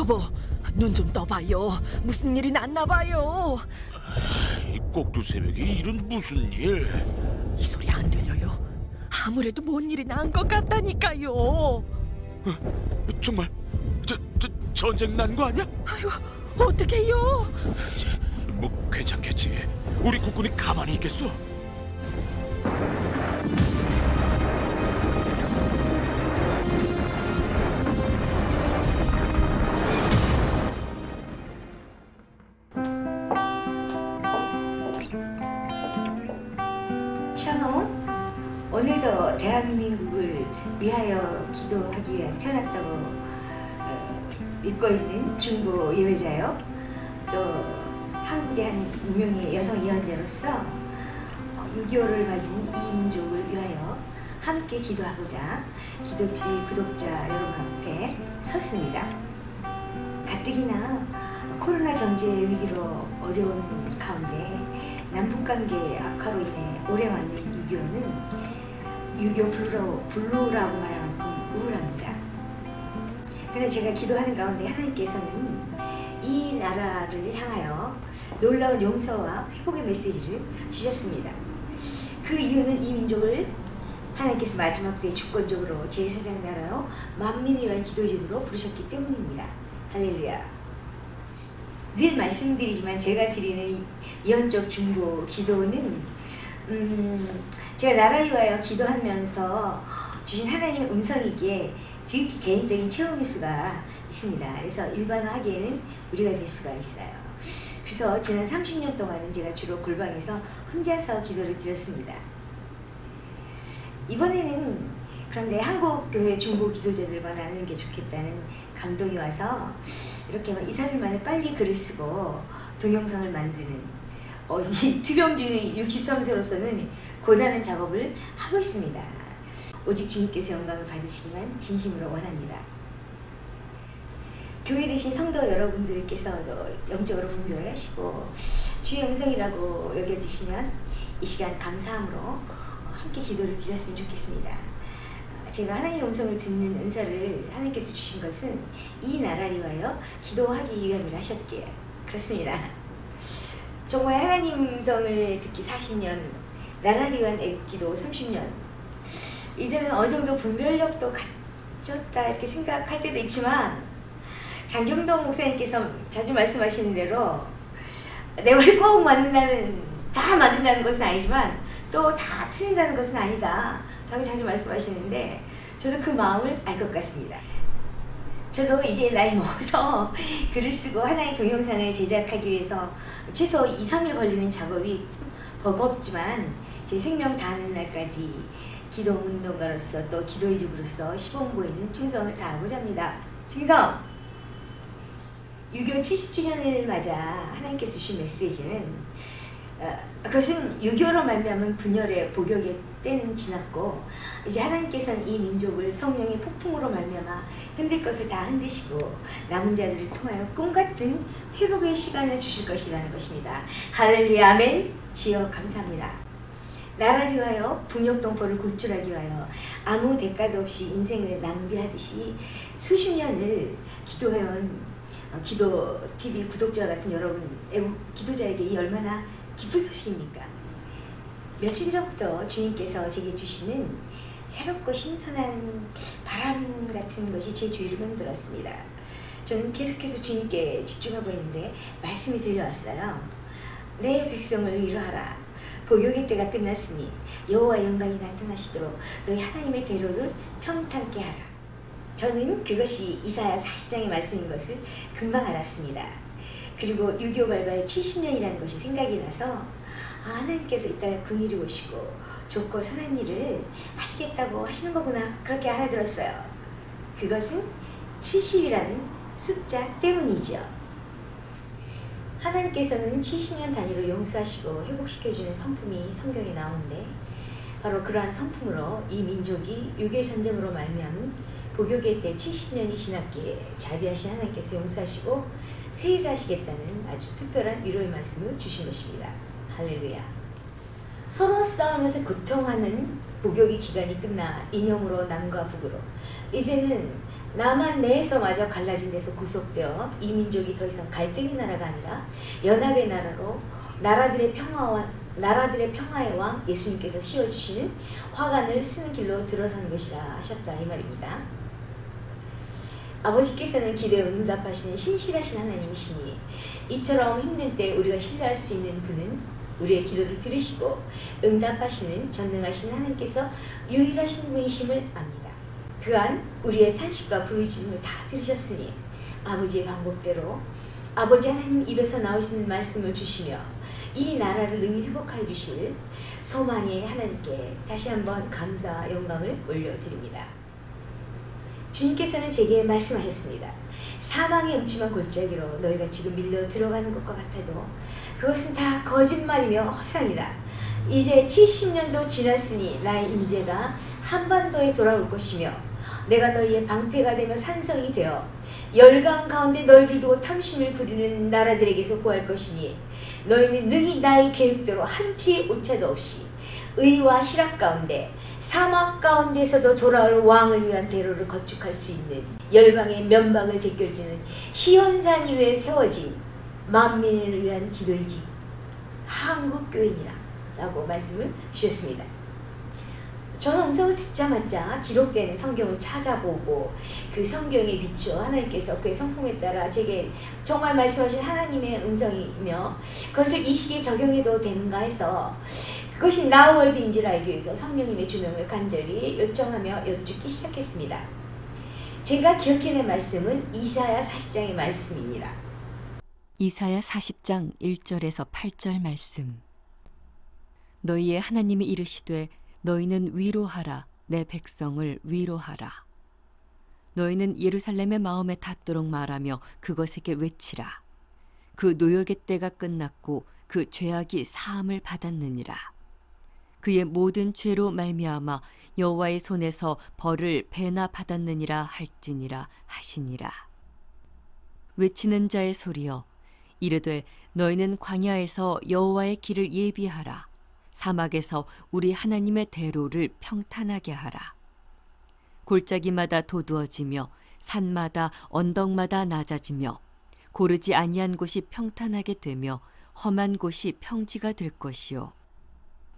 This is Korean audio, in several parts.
여보, 눈 좀 떠봐요. 무슨 일이 났나 봐요. 이 꼭두 새벽에 일은 무슨 일? 이 소리 안 들려요? 아무래도 뭔 일이 난 것 같다니까요. 정말 전쟁 난 거 아니야? 아이고, 어떡해요? 뭐 괜찮겠지. 우리 국군이 가만히 있겠어? 샤노, 오늘도 대한민국을 위하여 기도하기 위해 태어났다고 믿고 있는 중고 예배자요. 또 한국의 한 유명의 여성 예언자로서 6.25를 맞은 이 민족을 위하여 함께 기도하고자 기도TV 구독자 여러분 앞에 섰습니다. 가뜩이나 코로나 경제 위기로 어려운 가운데 남북관계 악화로 인해 오래 맞는 6.25는 6.25 블루라고 말할 만큼 우울합니다. 그러나 제가 기도하는 가운데 하나님께서는 이 나라를 향하여 놀라운 용서와 회복의 메시지를 주셨습니다. 그 이유는 이 민족을 하나님께서 마지막 때에 주권적으로 제사장 나라요 만민을 위한 기도집으로 부르셨기 때문입니다. 할렐루야. 늘 말씀드리지만 제가 드리는 예언적 중보 기도는 제가 나라를 위하여 기도하면서 주신 하나님의 음성이기에 지극히 개인적인 체험일 수가 있습니다. 그래서 일반화하기에는 무리가 될 수가 있어요. 그래서 지난 30년 동안은 제가 주로 골방에서 혼자서 기도를 드렸습니다. 이번에는 그런데 한국교회 중보 기도자들과 나누는 게 좋겠다는 감동이 와서 이렇게 2, 3일 만에 빨리 글을 쓰고 동영상을 만드는 이 투병주의 63세로서는 고단한 작업을 하고 있습니다. 오직 주님께서 영광을 받으시기만 진심으로 원합니다. 교회 되신 성도 여러분들께서도 영적으로 분별을 하시고 주의 음성이라고 여겨지시면 이 시간 감사함으로 함께 기도를 드렸으면 좋겠습니다. 제가 하나님의 음성을 듣는 은사를 하나님께서 주신 것은 이 나라를 위하여 기도하기 위함이라 하셨기에 그렇습니다. 정말 하나님 음성을 듣기 40년, 나라를 위한 애기도 30년. 이제는 어느 정도 분별력도 갖췄다 이렇게 생각할 때도 있지만 장경동 목사님께서 자주 말씀하시는 대로 내 말이 꼭 다 맞는다는 것은 아니지만 또 다 틀린다는 것은 아니다 라고 자주 말씀하시는데 저도 그 마음을 알 것 같습니다. 저도 이제 나이 먹어서 글을 쓰고 하나의 동영상을 제작하기 위해서 최소 2, 3일 걸리는 작업이 좀 버겁지만 제 생명 다하는 날까지 기도운동가로서 또 기도의족으로서 시범보이는 충성을 다하고자 합니다. 충성! 6.25 70주년을 맞아 하나님께서 주신 메시지는 그것은 6.25로 말미암은 분열의 복역의 때는 지났고 이제 하나님께서는 이 민족을 성령의 폭풍으로 말미암아 흔들 것을 다 흔드시고 남은 자들을 통하여 꿈같은 회복의 시간을 주실 것이라는 것입니다. 할렐루야 아멘. 주여 감사합니다. 나라를 위하여 분역동포를 구출하기 위하여 아무 대가도 없이 인생을 낭비하듯이 수십 년을 기도해온 기도TV 구독자 같은 여러분 애국 기도자에게 이 얼마나 기쁜 소식입니까? 며칠 전부터 주님께서 제게 주시는 새롭고 신선한 바람 같은 것이 제 주위를 맴돌았습니다. 저는 계속해서 주님께 집중하고 있는데 말씀이 들려왔어요. 내 백성을 위로하라. 복역의 때가 끝났으니 여호와의 영광이 나타나시도록 너희 하나님의 대로를 평탄케 하라. 저는 그것이 이사야 40장의 말씀인 것을 금방 알았습니다. 그리고 6.25 발발 70년이라는 것이 생각이 나서 하나님께서 이 땅을 긍휼히 보시고 좋고 선한 일을 하시겠다고 하시는 거구나 그렇게 알아들었어요. 그것은 70이라는 숫자 때문이죠. 하나님께서는 70년 단위로 용서하시고 회복시켜주는 성품이 성경에 나오는데 바로 그러한 성품으로 이 민족이 6.25 전쟁으로 말미암은 복역의 때 70년이 지났기에 자비하신 하나님께서 용서하시고 세일을 하시겠다는 아주 특별한 위로의 말씀을 주신 것입니다. 할렐루야. 서로 싸우면서 고통하는 복역의 기간이 끝나 이념으로 남과 북으로 이제는 남한 내에서마저 갈라진 데서 구속되어 이 민족이 더 이상 갈등의 나라가 아니라 연합의 나라로 나라들의 평화의 왕 예수님께서 씌워주시는 화관을 쓰는 길로 들어선 것이라 하셨다 이 말입니다. 아버지께서는 기도에 응답하시는 신실하신 하나님이시니 이처럼 힘든 때 우리가 신뢰할 수 있는 분은 우리의 기도를 들으시고 응답하시는 전능하신 하나님께서 유일하신 분이심을 압니다. 그간 우리의 탄식과 부르짖음을 다 들으셨으니 아버지의 방법대로 아버지 하나님 입에서 나오시는 말씀을 주시며 이 나라를 능히 회복하여 주실 소망의 하나님께 다시 한번 감사와 영광을 올려드립니다. 주님께서는 제게 말씀하셨습니다. 사망의 음침한 골짜기로 너희가 지금 밀려 들어가는 것과 같아도 그것은 다 거짓말이며 허상이다. 이제 70년도 지났으니 나의 임재가 한반도에 돌아올 것이며 내가 너희의 방패가 되며 산성이 되어 열강 가운데 너희를 두고 탐심을 부리는 나라들에게서 구할 것이니 너희는 능히 나의 계획대로 한치의 오차도 없이 의와 희락 가운데 사막 가운데서도 돌아올 왕을 위한 대로를 건축할 수 있는 열방의 면박을 제껴주는 시온산 위에 세워진 만민을 위한 기도의 집 한국교회니라 라고 말씀을 주셨습니다. 저는 음성을 듣자마자 기록된 성경을 찾아보고 그 성경에 비추어 하나님께서 그의 성품에 따라 제게 정말 말씀하신 하나님의 음성이며 그것을 이 시기에 적용해도 되는가 해서 그것이 나우월드인지를 알기 위해서 성령님의 조명을 간절히 요청하며 여쭙기 시작했습니다. 제가 기억해낸 말씀은 이사야 40장의 말씀입니다. 이사야 40장 1절에서 8절 말씀. 너희의 하나님이 이르시되 너희는 위로하라 내 백성을 위로하라. 너희는 예루살렘의 마음에 닿도록 말하며 그것에게 외치라. 그 노역의 때가 끝났고 그 죄악이 사함을 받았느니라. 그의 모든 죄로 말미암아 여호와의 손에서 벌을 배나 받았느니라 할지니라 하시니라. 외치는 자의 소리여 이르되 너희는 광야에서 여호와의 길을 예비하라. 사막에서 우리 하나님의 대로를 평탄하게 하라. 골짜기마다 도두어지며 산마다 언덕마다 낮아지며 고르지 아니한 곳이 평탄하게 되며 험한 곳이 평지가 될 것이요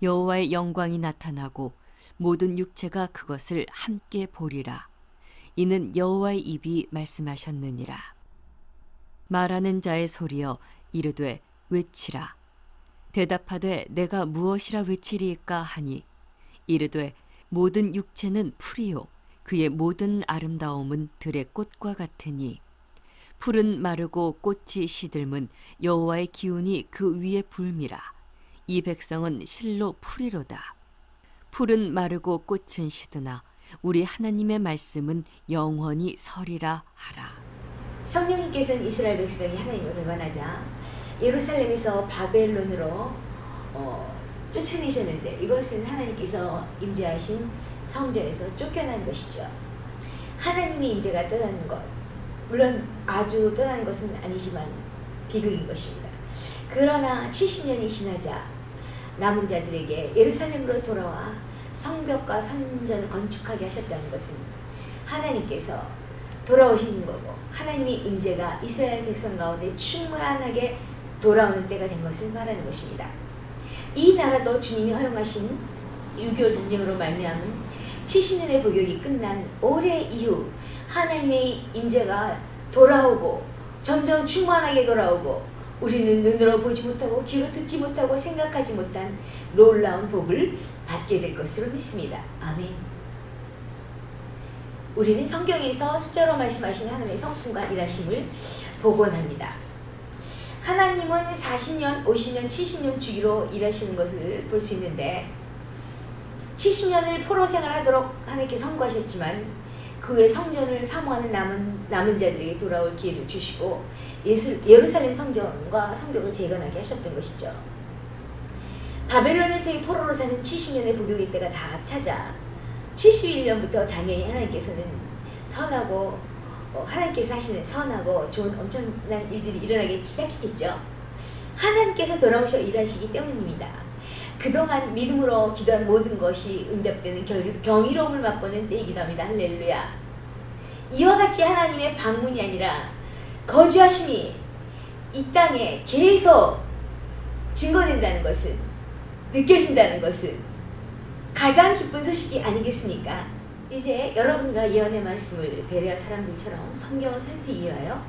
여호와의 영광이 나타나고 모든 육체가 그것을 함께 보리라. 이는 여호와의 입이 말씀하셨느니라. 말하는 자의 소리여 이르되 외치라. 대답하되 내가 무엇이라 외치리이까 하니 이르되 모든 육체는 풀이요 그의 모든 아름다움은 들의 꽃과 같으니 풀은 마르고 꽃이 시들면 여호와의 기운이 그 위에 불미라. 이 백성은 실로 풀이로다. 풀은 마르고 꽃은 시드나 우리 하나님의 말씀은 영원히 서리라 하라. 성령님께서는 이스라엘 백성이 하나님을 배반하자 예루살렘에서 바벨론으로 쫓아내셨는데 이것은 하나님께서 임재하신 성전에서 쫓겨난 것이죠. 하나님의 임재가 떠나는 것, 물론 아주 떠나는 것은 아니지만 비극인 것입니다. 그러나 70년이 지나자 남은 자들에게 예루살렘으로 돌아와 성벽과 성전을 건축하게 하셨다는 것은 하나님께서 돌아오시는 거고 하나님의 임재가 이스라엘 백성 가운데 충만하게 돌아오는 때가 된 것을 말하는 것입니다. 이 나라도 주님이 허용하신 6.25 전쟁으로 말미암은 70년의 복역이 끝난 오래 이후 하나님의 임재가 돌아오고 점점 충만하게 돌아오고 우리는 눈으로 보지 못하고 귀로 듣지 못하고 생각하지 못한 놀라운 복을 받게 될 것으로 믿습니다. 아멘. 우리는 성경에서 숫자로 말씀하신 하나님의 성품과 일하심을 복원합니다. 하나님은 40년, 50년, 70년 주기로 일하시는 것을 볼 수 있는데 70년을 포로 생활하도록 하나님께 선고하셨지만 그 후에 성전을 사모하는 남은 자들에게 돌아올 기회를 주시고 예루살렘 성전과 성벽을 재건하게 하셨던 것이죠. 바벨론에서의 포로로 사는 70년의 복역의 때가 다 차자 71년부터 당연히 하나님께서는 선하고 하나님께서 하시는 선하고 좋은 엄청난 일들이 일어나기 시작했겠죠. 하나님께서 돌아오셔 일하시기 때문입니다. 그동안 믿음으로 기도한 모든 것이 응답되는 경이로움을 맛보는 때이기도 합니다. 할렐루야. 이와 같이 하나님의 방문이 아니라 거주하심이 이 땅에 계속 증거된다는 것은, 느껴진다는 것은 가장 기쁜 소식이 아니겠습니까? 이제 여러분과 예언의 말씀을 베레아 사람들처럼 성경을 살피기 위하여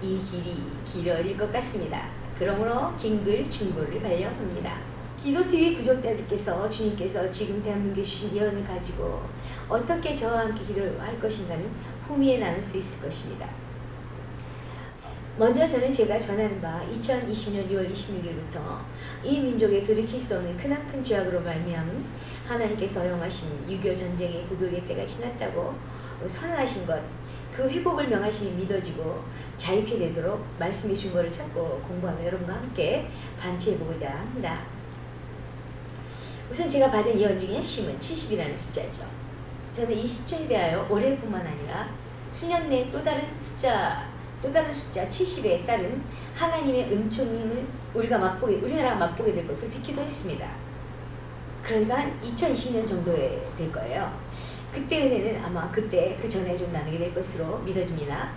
이 길이 길어질 것 같습니다. 그러므로 긴글 중보를 발령합니다. 기도TV 구독자들께서 주님께서 지금 대한민국에 주신 예언을 가지고 어떻게 저와 함께 기도를 할 것인가는 후미에 나눌 수 있을 것입니다. 먼저 저는 제가 전하는 바 2020년 6월 26일부터 이 민족에 돌이킬 수 없는 크나큰 죄악으로 말미암은 하나님께서 허용하신 6.25 전쟁의 고백의 때가 지났다고 선언하신 것, 그 회복을 명하심이 믿어지고 자유케 되도록 말씀의 증거를 찾고 공부하며 여러분과 함께 반추해보고자 합니다. 우선 제가 받은 예언 중에 핵심은 70이라는 숫자죠. 저는 이 숫자에 대하여 올해뿐만 아니라 수년 내에 또 다른 숫자 70에 따른 하나님의 은총을 우리나라가 맛보게 될 것을 듣기도 했습니다. 그러니까 한 2020년 정도에 될 거예요. 그때 은혜는 아마 그때 그 전에 좀 나누게 될 것으로 믿어집니다.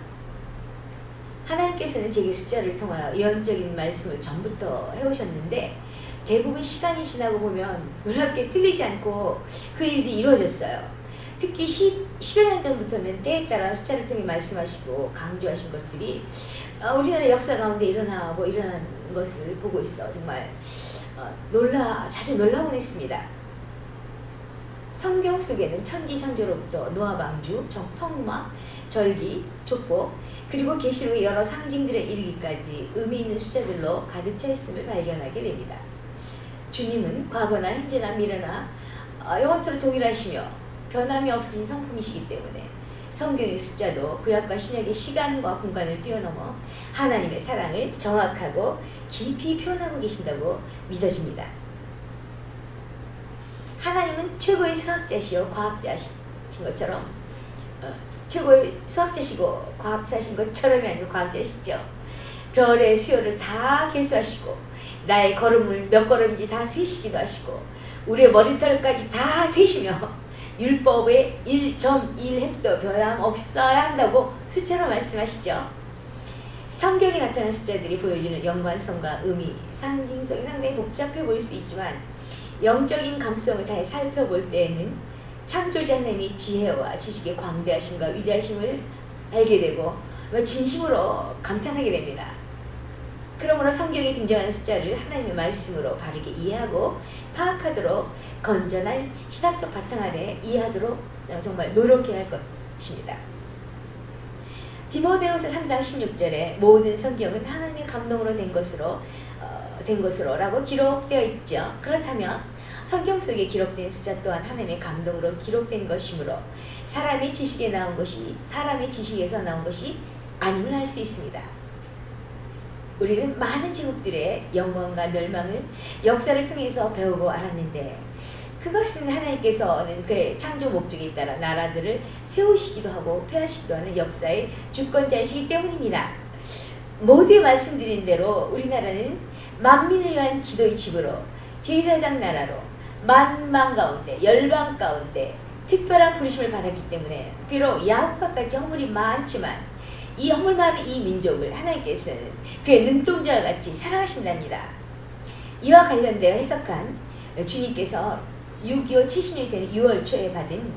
하나님께서는 제게 숫자를 통하여 예언적인 말씀을 전부터 해오셨는데 대부분 시간이 지나고 보면 놀랍게 틀리지 않고 그 일이 이루어졌어요. 특히 10여 년 전부터는 때에 따라 숫자를 통해 말씀하시고 강조하신 것들이 우리나라 역사 가운데 일어난 것을 보고 있어 정말 자주 놀라곤 했습니다. 성경 속에는 천지창조로부터 노아 방주, 성막, 절기, 족보, 그리고 계시록의 여러 상징들에 이르기까지 의미 있는 숫자들로 가득 차 있음을 발견하게 됩니다. 주님은 과거나 현재나 미래나 영원토록 동일하시며 변함이 없으신 성품이시기 때문에 성경의 숫자도 구약과 신약의 시간과 공간을 뛰어넘어 하나님의 사랑을 정확하고 깊이 표현하고 계신다고 믿어집니다. 하나님은 최고의 수학자시요 과학자신 것처럼 최고의 수학자시고 과학자신 것처럼이 아니고 과학자시죠. 별의 수요를 다 계수하시고 나의 걸음을 몇 걸음인지 다 세시기도 하시고 우리의 머리털까지 다 세시며 율법의 1.1획도 변함 없어야 한다고 숫자로 말씀하시죠. 성경에 나타난 숫자들이 보여주는 연관성과 의미, 상징성이 상당히 복잡해 보일 수 있지만 영적인 감수성을 다해 살펴볼 때에는 창조자 하나님의 지혜와 지식의 광대하심과 위대하심을 알게 되고 진심으로 감탄하게 됩니다. 그러므로 성경에 등장하는 숫자를 하나님의 말씀으로 바르게 이해하고 파악하도록 건전한 신학적 바탕 아래 이해하도록 정말 노력해야 할 것입니다. 디모데후서 3장 16절에 모든 성경은 하나님의 감동으로 된 것으로 라고 기록되어 있죠. 그렇다면 성경 속에 기록된 숫자 또한 하나님의 감동으로 기록된 것이므로 사람의 지식에서 나온 것이 아님을 알 수 있습니다. 우리는 많은 제국들의 영광과 멸망을 역사를 통해서 배우고 알았는데 그것은 하나님께서는 그의 창조 목적에 따라 나라들을 세우시기도 하고 폐하시기도 하는 역사의 주권자이시기 때문입니다. 모두에 말씀드린 대로 우리나라는 만민을 위한 기도의 집으로 제사장 나라로 만방 가운데 열방 가운데 특별한 부르심을 받았기 때문에 비록 야곱과 같이 허물이 많지만 이 허물 많은 이 민족을 하나님께서는 그의 눈동자와 같이 사랑하신답니다. 이와 관련되어 해석한 주님께서 6.25 70년이 되는 6월 초에 받은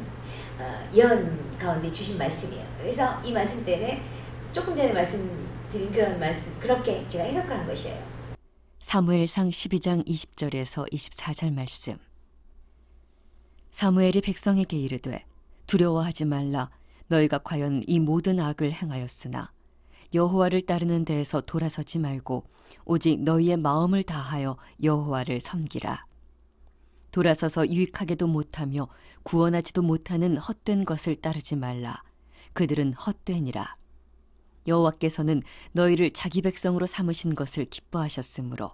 예언 가운데 주신 말씀이에요. 그래서 이 말씀 때문에 조금 전에 말씀드린 그런 말씀 그렇게 제가 해석한 것이에요. 사무엘상 12장 20절에서 24절 말씀. 사무엘이 백성에게 이르되 두려워하지 말라. 너희가 과연 이 모든 악을 행하였으나 여호와를 따르는 데에서 돌아서지 말고 오직 너희의 마음을 다하여 여호와를 섬기라. 돌아서서 유익하게도 못하며 구원하지도 못하는 헛된 것을 따르지 말라. 그들은 헛되니라. 여호와께서는 너희를 자기 백성으로 삼으신 것을 기뻐하셨으므로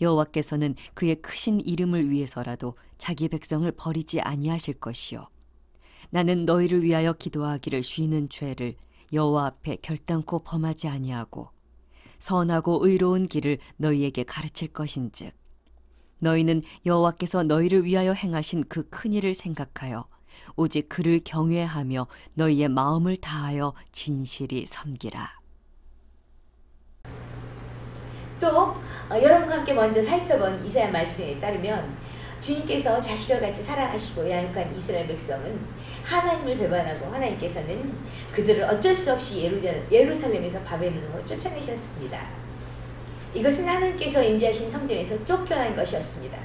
여호와께서는 그의 크신 이름을 위해서라도 자기 백성을 버리지 아니하실 것이요 나는 너희를 위하여 기도하기를 쉬는 죄를 여호와 앞에 결단코 범하지 아니하고 선하고 의로운 길을 너희에게 가르칠 것인즉 너희는 여호와께서 너희를 위하여 행하신 그 큰 일을 생각하여 오직 그를 경외하며 너희의 마음을 다하여 진실이 섬기라. 또 여러분과 함께 먼저 살펴본 이사야 말씀에 따르면 주님께서 자식과 같이 사랑하시고 양육한 이스라엘 백성은 하나님을 배반하고 하나님께서는 그들을 어쩔 수 없이 예루살렘에서 바벨론으로 쫓아내셨습니다. 이것은 하나님께서 임재하신 성전에서 쫓겨난 것이었습니다.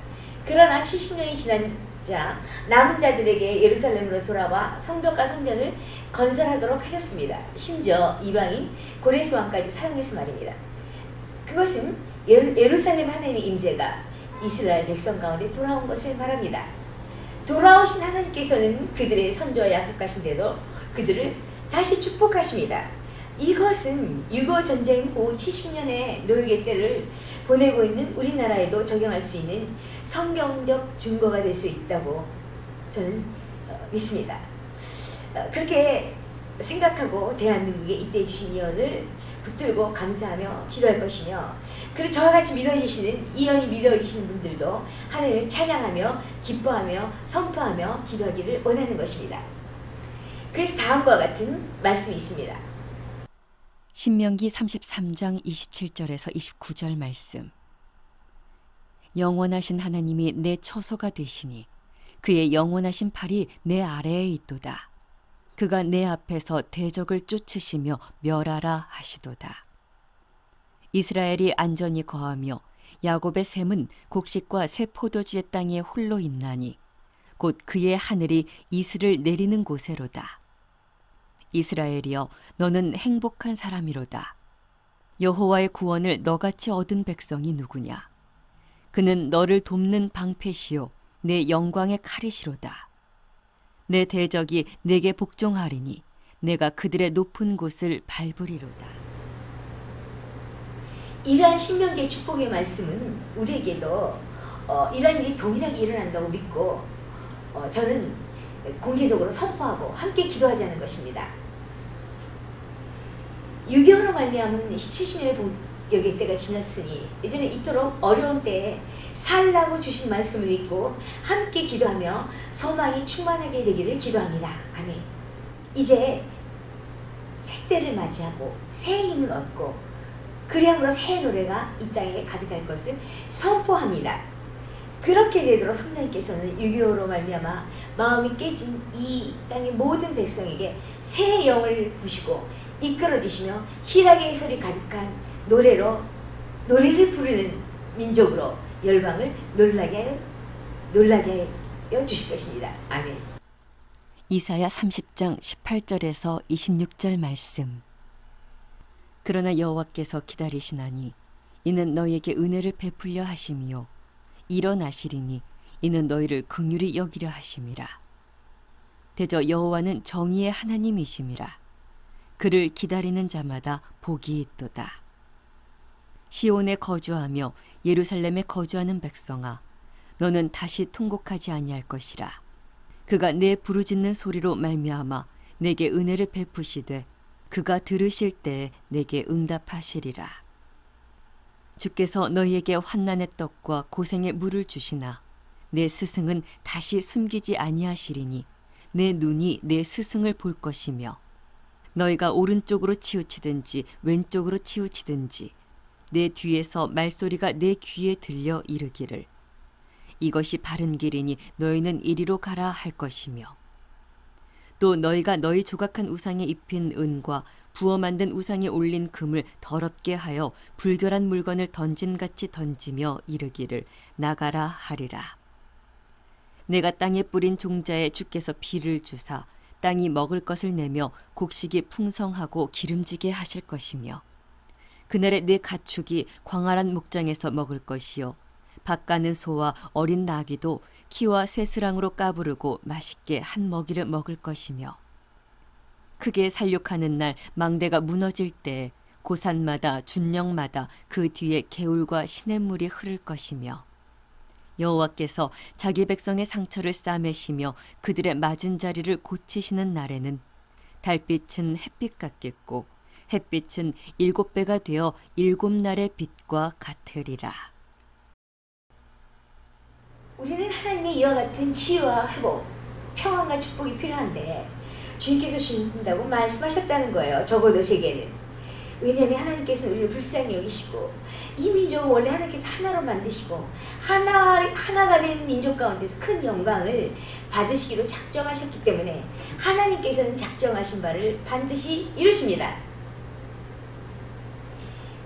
그러나 70년이 지난 자 남은 자들에게 예루살렘으로 돌아와 성벽과 성전을 건설하도록 하셨습니다. 심지어 이방인 고레스 왕까지 사용해서 말입니다. 그것은 예루살렘 하나님의 임재가 이스라엘 백성 가운데 돌아온 것을 말합니다. 돌아오신 하나님께서는 그들의 선조와 약속하신 대로 그들을 다시 축복하십니다. 이것은 유고 전쟁 후 70년의 노역의 때를 보내고 있는 우리나라에도 적용할 수 있는 성경적 증거가 될 수 있다고 저는 믿습니다. 그렇게 생각하고 대한민국에 이때 주신 예언을 붙들고 감사하며 기도할 것이며, 그리고 저와 같이 믿어지시는 이 예언이 믿어지시는 분들도 하나님을 찬양하며 기뻐하며 선포하며 기도하기를 원하는 것입니다. 그래서 다음과 같은 말씀이 있습니다. 신명기 33장 27절에서 29절 말씀. 영원하신 하나님이 내 처소가 되시니 그의 영원하신 팔이 내 아래에 있도다. 그가 내 앞에서 대적을 쫓으시며 멸하라 하시도다. 이스라엘이 안전히 거하며 야곱의 샘은 곡식과 새 포도주의 땅에 홀로 있나니 곧 그의 하늘이 이슬을 내리는 곳에로다. 이스라엘이여, 너는 행복한 사람이로다. 여호와의 구원을 너같이 얻은 백성이 누구냐? 그는 너를 돕는 방패시요 내 영광의 칼이시로다. 내 대적이 내게 복종하리니 내가 그들의 높은 곳을 밟으리로다. 이러한 신명기의 축복의 말씀은 우리에게도 이러한 일이 동일하게 일어난다고 믿고 저는 공개적으로 선포하고 함께 기도하자는 것입니다. 6.25로 말미암은 70년의 복역의 때가 지났으니 이제는 이토록 어려운 때에 살라고 주신 말씀을 믿고 함께 기도하며 소망이 충만하게 되기를 기도합니다. 아멘. 이제 새 때를 맞이하고 새 힘을 얻고 그리함으로 새 노래가 이 땅에 가득할 것을 선포합니다. 그렇게 되도록 성령님께서는 6.25로 말미암아 마음이 깨진 이 땅의 모든 백성에게 새 영을 부시고 이끌어주시며 희락의 소리 가득한 노래를 부르는 민족으로 열방을 놀라게 하여 주실 것입니다. 아멘. 이사야 30장 18절에서 26절 말씀. 그러나 여호와께서 기다리시나니 이는 너희에게 은혜를 베풀려 하심이요 일어나시리니 이는 너희를 긍휼히 여기려 하심이라. 대저 여호와는 정의의 하나님이심이라. 그를 기다리는 자마다 복이 있도다. 시온에 거주하며 예루살렘에 거주하는 백성아, 너는 다시 통곡하지 아니할 것이라. 그가 내 부르짖는 소리로 말미암아 내게 은혜를 베푸시되 그가 들으실 때에 내게 응답하시리라. 주께서 너희에게 환난의 떡과 고생의 물을 주시나 내 스승은 다시 숨기지 아니하시리니 내 눈이 내 스승을 볼 것이며 너희가 오른쪽으로 치우치든지 왼쪽으로 치우치든지 내 뒤에서 말소리가 내 귀에 들려 이르기를 이것이 바른 길이니 너희는 이리로 가라 할 것이며 또 너희가 너희 조각한 우상에 입힌 은과 부어 만든 우상에 올린 금을 더럽게 하여 불결한 물건을 던진같이 던지며 이르기를 나가라 하리라. 내가 땅에 뿌린 종자에 주께서 비를 주사 땅이 먹을 것을 내며 곡식이 풍성하고 기름지게 하실 것이며 그날에 내 가축이 광활한 목장에서 먹을 것이요 밥 가는 소와 어린 나귀도 키와 쇠스랑으로 까부르고 맛있게 한 먹이를 먹을 것이며 크게 살육하는 날 망대가 무너질 때 고산마다 준령마다 그 뒤에 개울과 시냇물이 흐를 것이며 여호와께서 자기 백성의 상처를 싸매시며 그들의 맞은 자리를 고치시는 날에는 달빛은 햇빛 같겠고 햇빛은 7배가 되어 7날의 빛과 같으리라. 우리는 하나님의 이와 같은 치유와 회복, 평안과 축복이 필요한데 주님께서 주신다고 말씀하셨다는 거예요. 적어도 제게는. 왜냐하면 하나님께서는 우리를 불쌍히 여기시고 이 민족을 원래 하나님께서 하나로 만드시고 하나가 된 민족 가운데서 큰 영광을 받으시기로 작정하셨기 때문에 하나님께서는 작정하신 바를 반드시 이루십니다.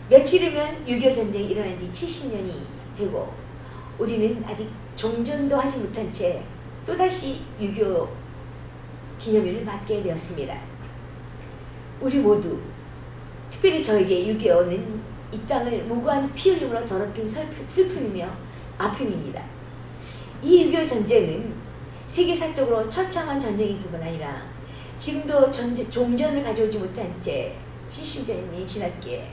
며칠 후면 6.25 전쟁이 일어난 지 70년이 되고 우리는 아직 종전도 하지 못한 채 또다시 6.25 기념일을 맞게 되었습니다. 우리 모두 특별히 저에게 6.25는 이 땅을 무고한 피 흘림으로 더럽힌 슬픔이며 아픔입니다. 이 6.25 전쟁은 세계사적으로 처참한 전쟁일 뿐만 아니라 지금도 종전을 가져오지 못한 채 70년이 지났기에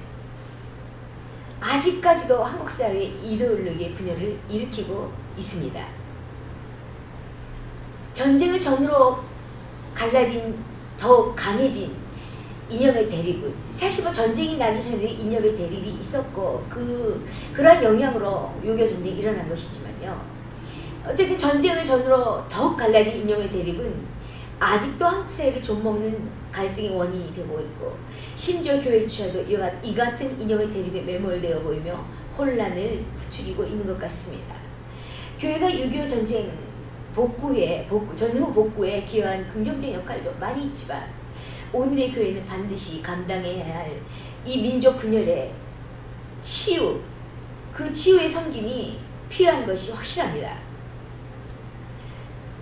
아직까지도 한국 사회의 이데올로기의 분열을 일으키고 있습니다. 전쟁을 전후로 갈라진 더욱 강해진 이념의 대립은 사실 뭐 전쟁이 나기 전에 이념의 대립이 있었고 그러한 영향으로 6.25 전쟁이 일어난 것이지만요. 어쨌든 전쟁을 전후로 더욱 갈라진 이념의 대립은 아직도 한국 사회를 좀먹는 갈등의 원인이 되고 있고 심지어 교회조차도 이 같은 이념의 대립에 매몰되어 보이며 혼란을 부추기고 있는 것 같습니다. 교회가 6.25 전쟁 전후 복구에 기여한 긍정적인 역할도 많이 있지만 오늘의 교회는 반드시 감당해야 할 이 민족 분열의 치유, 그 치유의 섬김이 필요한 것이 확실합니다.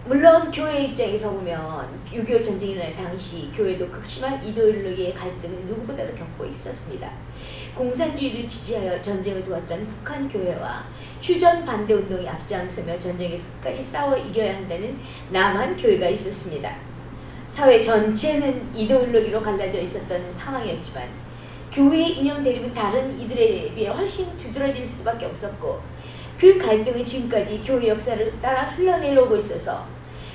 물론 교회 입장에서 보면 6.25 전쟁이 일어날 당시 교회도 극심한 이데올로기의 갈등을 누구보다도 겪고 있었습니다. 공산주의를 지지하여 전쟁을 도왔던 북한 교회와 휴전 반대 운동에 앞장서며 전쟁에서 끝까지 싸워 이겨야 한다는 남한 교회가 있었습니다. 사회 전체는 이데올로기로 갈라져 있었던 상황이었지만 교회의 이념 대립은 다른 이들에 비해 훨씬 두드러질 수밖에 없었고 그 갈등은 지금까지 교회 역사를 따라 흘러내려오고 있어서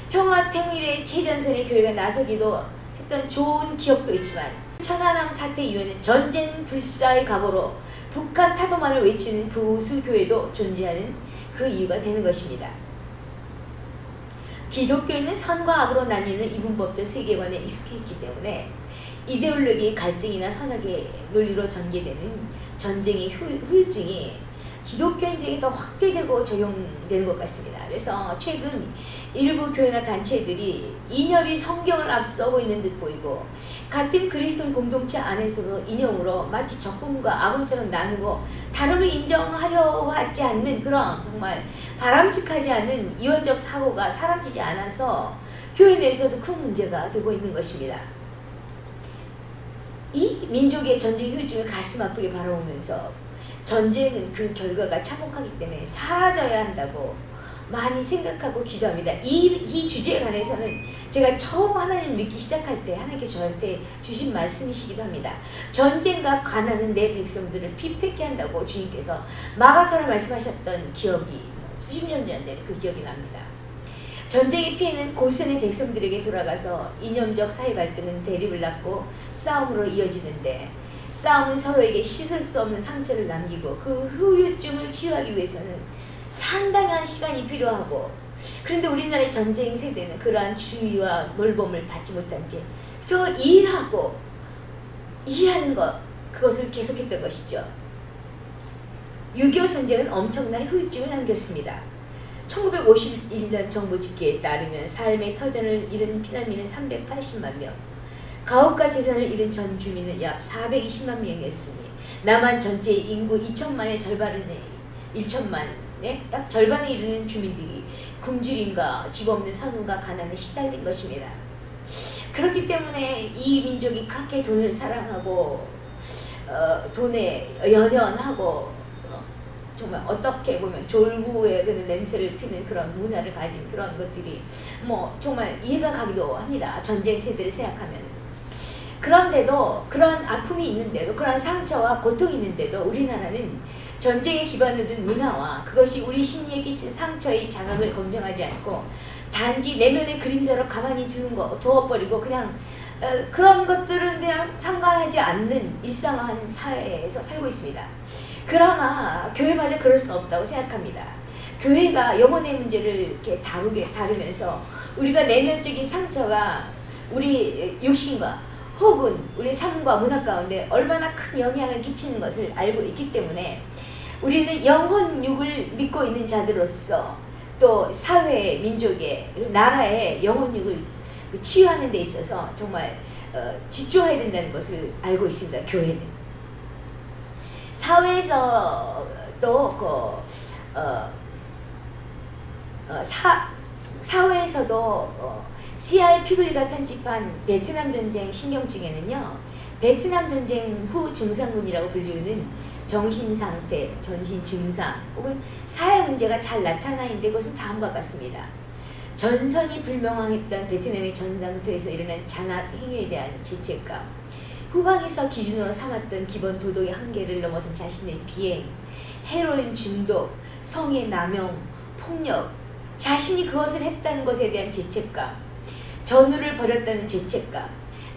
평화통일의 최전선에 교회가 나서기도 했던 좋은 기억도 있지만 천안함 사태 이후에는 전쟁 불사의 각오로 북한 타도만을 외치는 보수 교회도 존재하는 그 이유가 되는 것입니다. 기독교인은 선과 악으로 나뉘는 이분법적 세계관에 익숙했기 때문에 이데올로기의 갈등이나 선악의 논리로 전개되는 전쟁의 후유증이 기독교인들에게 더 확대되고 적용되는 것 같습니다. 그래서 최근 일부 교회나 단체들이 이념이 성경을 앞서고 있는 듯 보이고 같은 그리스도인 공동체 안에서도 이념으로 마치 적군과 아군처럼 나누고 다름을 인정하려고 하지 않는 그런 정말 바람직하지 않은 이원적 사고가 사라지지 않아서 교회 내에서도 큰 문제가 되고 있는 것입니다. 이 민족의 전쟁 후유증을 가슴 아프게 바라보면서 전쟁은 그 결과가 참혹하기 때문에 사라져야 한다고 많이 생각하고 기도합니다. 이 주제에 관해서는 제가 처음 하나님을 믿기 시작할 때 하나님께서 저한테 주신 말씀이시기도 합니다. 전쟁과 가난은 내 백성들을 피폐케 한다고 주님께서 마가서를 말씀하셨던 기억이 수십 년 전에 그 기억이 납니다. 전쟁의 피해는 고센의 백성들에게 돌아가서 이념적 사회 갈등은 대립을 낳고 싸움으로 이어지는데 싸움은 서로에게 씻을 수 없는 상처를 남기고 그 후유증을 치유하기 위해서는 상당한 시간이 필요하고 그런데 우리나라의 전쟁 세대는 그러한 주의와 돌봄을 받지 못한 채 저 일하는 것 그것을 계속했던 것이죠. 6.25 전쟁은 엄청난 후유증을 남겼습니다. 1951년 정부 집계에 따르면 삶의 터전을 잃은 피난민은 380만 명, 가옥과 재산을 잃은 전 주민은 약 420만 명이었으니 남한 전체의 인구 2천만의 절반은 1천만의 약 절반에 이르는 주민들이 굶주림과 집 없는 성과 가난에 시달린 것입니다. 그렇기 때문에 이 민족이 그렇게 돈을 사랑하고 돈에 연연하고 정말 어떻게 보면 졸부의 그런 냄새를 피는 그런 문화를 가진 그런 것들이 뭐 정말 이해가 가기도 합니다. 전쟁 세대를 생각하면. 그런데도 그런 아픔이 있는데도 그런 상처와 고통이 있는데도 우리나라는 전쟁에 기반을 둔 문화와 그것이 우리 심리에 끼친 상처의 자각을 검증하지 않고 단지 내면의 그림자로 가만히 두어버리고 그냥 그런 것들은 그냥 상관하지 않는 일상화한 사회에서 살고 있습니다. 그러나 교회마저 그럴 수는 없다고 생각합니다. 교회가 영혼의 문제를 이렇게 다루면서 우리가 내면적인 상처가 우리 육신과 혹은 우리 삶과 문화 가운데 얼마나 큰 영향을 끼치는 것을 알고 있기 때문에 우리는 영혼육을 믿고 있는 자들로서 또 사회의, 민족의, 나라의 영혼육을 치유하는 데 있어서 정말 집중해야 된다는 것을 알고 있습니다. 교회는. 사회에서도 사회에서도 C.R. 피글리가 편집한 베트남 전쟁 신경증에는요, 베트남 전쟁 후 증상군이라고 불리우는 정신상태, 전신증상 혹은 사회 문제가 잘 나타나 있는데 그것은 다음과 같습니다. 전선이 불명확했던 베트남의 전장터에서 일어난 잔악 행위에 대한 죄책감, 후방에서 기준으로 삼았던 기본 도덕의 한계를 넘어선 자신의 비행, 헤로인 중독, 성의 남용, 폭력, 자신이 그것을 했다는 것에 대한 죄책감, 전우를 버렸다는 죄책감,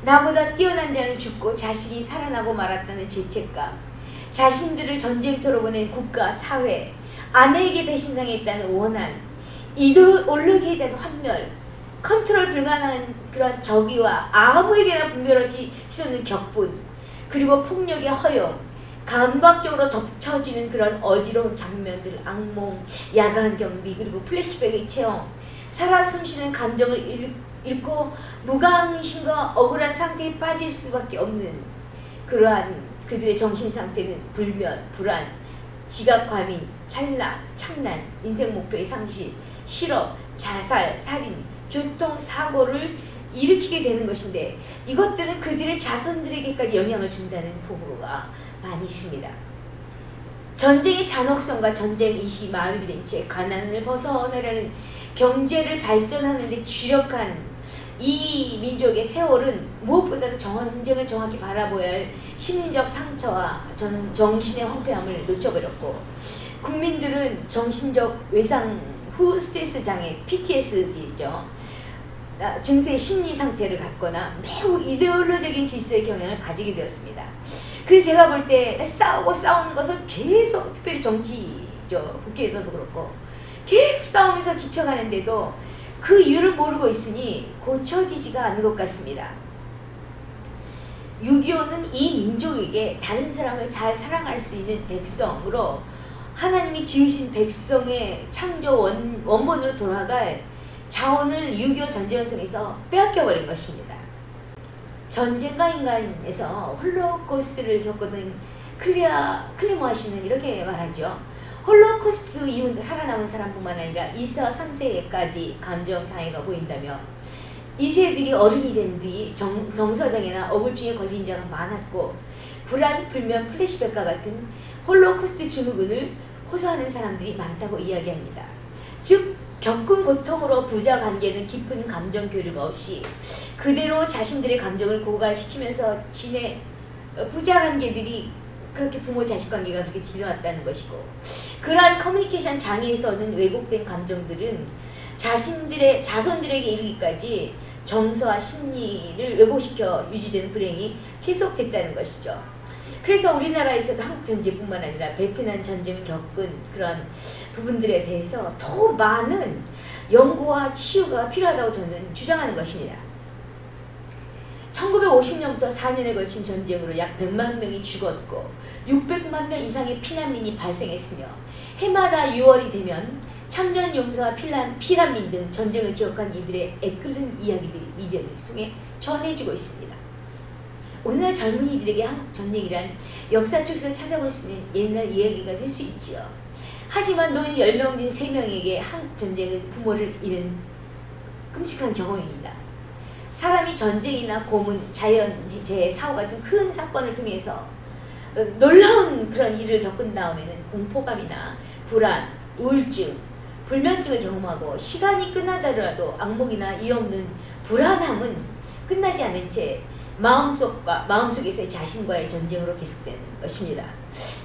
나보다 뛰어난 자는 죽고 자신이 살아나고 말았다는 죄책감, 자신들을 전쟁터로 보낸 국가, 사회, 아내에게 배신당했다는 원한, 이데올로기에 대한 환멸, 컨트롤 불가능한 그런 적의와 아무에게나 분별 없이 쏟는 격분, 그리고 폭력의 허용, 감각적으로 덮쳐지는 그런 어지러운 장면들, 악몽, 야간 경비, 그리고 플래시백의 체험, 살아 숨쉬는 감정을 잃고 무관심과 억울한 상태에 빠질 수밖에 없는 그러한 그들의 정신상태는 불면, 불안, 지각과민, 찬란, 창란, 인생 목표의 상실, 실업, 자살, 살인, 교통사고를 일으키게 되는 것인데 이것들은 그들의 자손들에게까지 영향을 준다는 보고가 많이 있습니다. 전쟁의 잔혹성과 전쟁 인식이 마음이 된 채 가난을 벗어나려는 경제를 발전하는 데 주력한 이 민족의 세월은 무엇보다도 전쟁을 정확히 바라보아야 할 심리적 상처와 정신의 황폐함을 놓쳐버렸고 국민들은 정신적 외상 후 스트레스 장애 PTSD죠. 증세의 심리 상태를 갖거나 매우 이데올로적인 질서의 경향을 가지게 되었습니다. 그래서 제가 볼 때 싸우는 것을 계속 특별히 정치죠. 국회에서도 그렇고 계속 싸우면서 지쳐가는데도 그 이유를 모르고 있으니 고쳐지지가 않는 것 같습니다. 6.25는 이 민족에게 다른 사람을 잘 사랑할 수 있는 백성으로 하나님이 지으신 백성의 창조 원본으로 돌아갈 자원을 6.25 전쟁을 통해서 빼앗겨버린 것입니다. 전쟁과 인간에서 홀로코스트를 겪었던 클리모 씨는 이렇게 말하죠. 홀로코스트 이후 살아남은 사람뿐만 아니라 2세, 3세까지 감정 장애가 보인다며 2세들이 어른이 된 뒤 정서장애나 억울증에 걸린 자가 많았고 불안, 불면, 플래시백과 같은 홀로코스트 증후군을 호소하는 사람들이 많다고 이야기합니다. 즉 겪은 고통으로 부자 관계는 깊은 감정 교류가 없이 그대로 자신들의 감정을 고갈시키면서 부자 관계들이 그렇게 부모 자식 관계가 그렇게 지내왔다는 것이고 그러한 커뮤니케이션 장애에서 오는 왜곡된 감정들은 자손들에게 이르기까지 정서와 심리를 왜곡시켜 유지되는 불행이 계속됐다는 것이죠. 그래서 우리나라에서도 한국전쟁뿐만 아니라 베트남 전쟁을 겪은 그런 부분들에 대해서 더 많은 연구와 치유가 필요하다고 저는 주장하는 것입니다. 1950년부터 4년에 걸친 전쟁으로 약 100만 명이 죽었고 600만 명 이상의 피난민이 발생했으며 해마다 6월이 되면 참전용사와 피난민 등 전쟁을 기억한 이들의 애끓는 이야기들이 미디어를 통해 전해지고 있습니다. 오늘날 젊은이들에게 한국 전쟁이란 역사 쪽에서 찾아볼 수 있는 옛날 이야기가 될 수 있지요. 하지만 노인 10명 중 3명에게 한국 전쟁은 부모를 잃은 끔찍한 경험입니다. 사람이 전쟁이나 고문, 자연재해, 사고 같은 큰 사건을 통해서 놀라운 그런 일을 겪은 다음에는 공포감이나 불안, 우울증, 불면증을 경험하고 시간이 끝나더라도 악몽이나 이유 없는 불안함은 끝나지 않은 채 마음속에서의 자신과의 전쟁으로 계속되는 것입니다.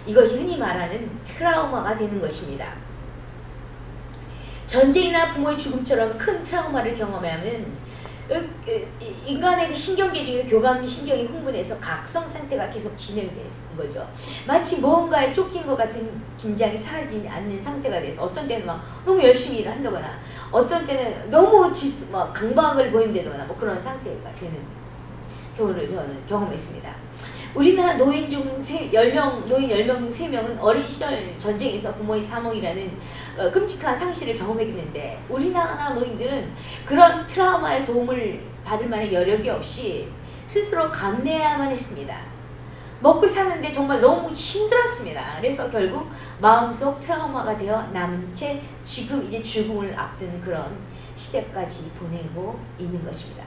이것이 흔히 말하는 트라우마가 되는 것입니다. 전쟁이나 부모의 죽음처럼 큰 트라우마를 경험하면 인간의 그 신경계 중에 교감 신경이 흥분해서 각성 상태가 계속 진행되는 거죠. 마치 무언가에 쫓긴 것 같은 긴장이 사라지지 않는 상태가 돼서 어떤 때는 막 너무 열심히 일을 한다거나 어떤 때는 너무 막 강박을 보인다거나 뭐 그런 상태가 되는 경우를 저는 경험했습니다. 우리나라 노인 중 10명, 노인 10명 중 3명은 어린 시절 전쟁에서 부모의 사망이라는 끔찍한 상실을 경험했는데 우리나라 노인들은 그런 트라우마의 도움을 받을 만한 여력이 없이 스스로 감내해야만 했습니다. 먹고 사는데 정말 너무 힘들었습니다. 그래서 결국 마음속 트라우마가 되어 남은 채 지금 이제 죽음을 앞둔 그런 시대까지 보내고 있는 것입니다.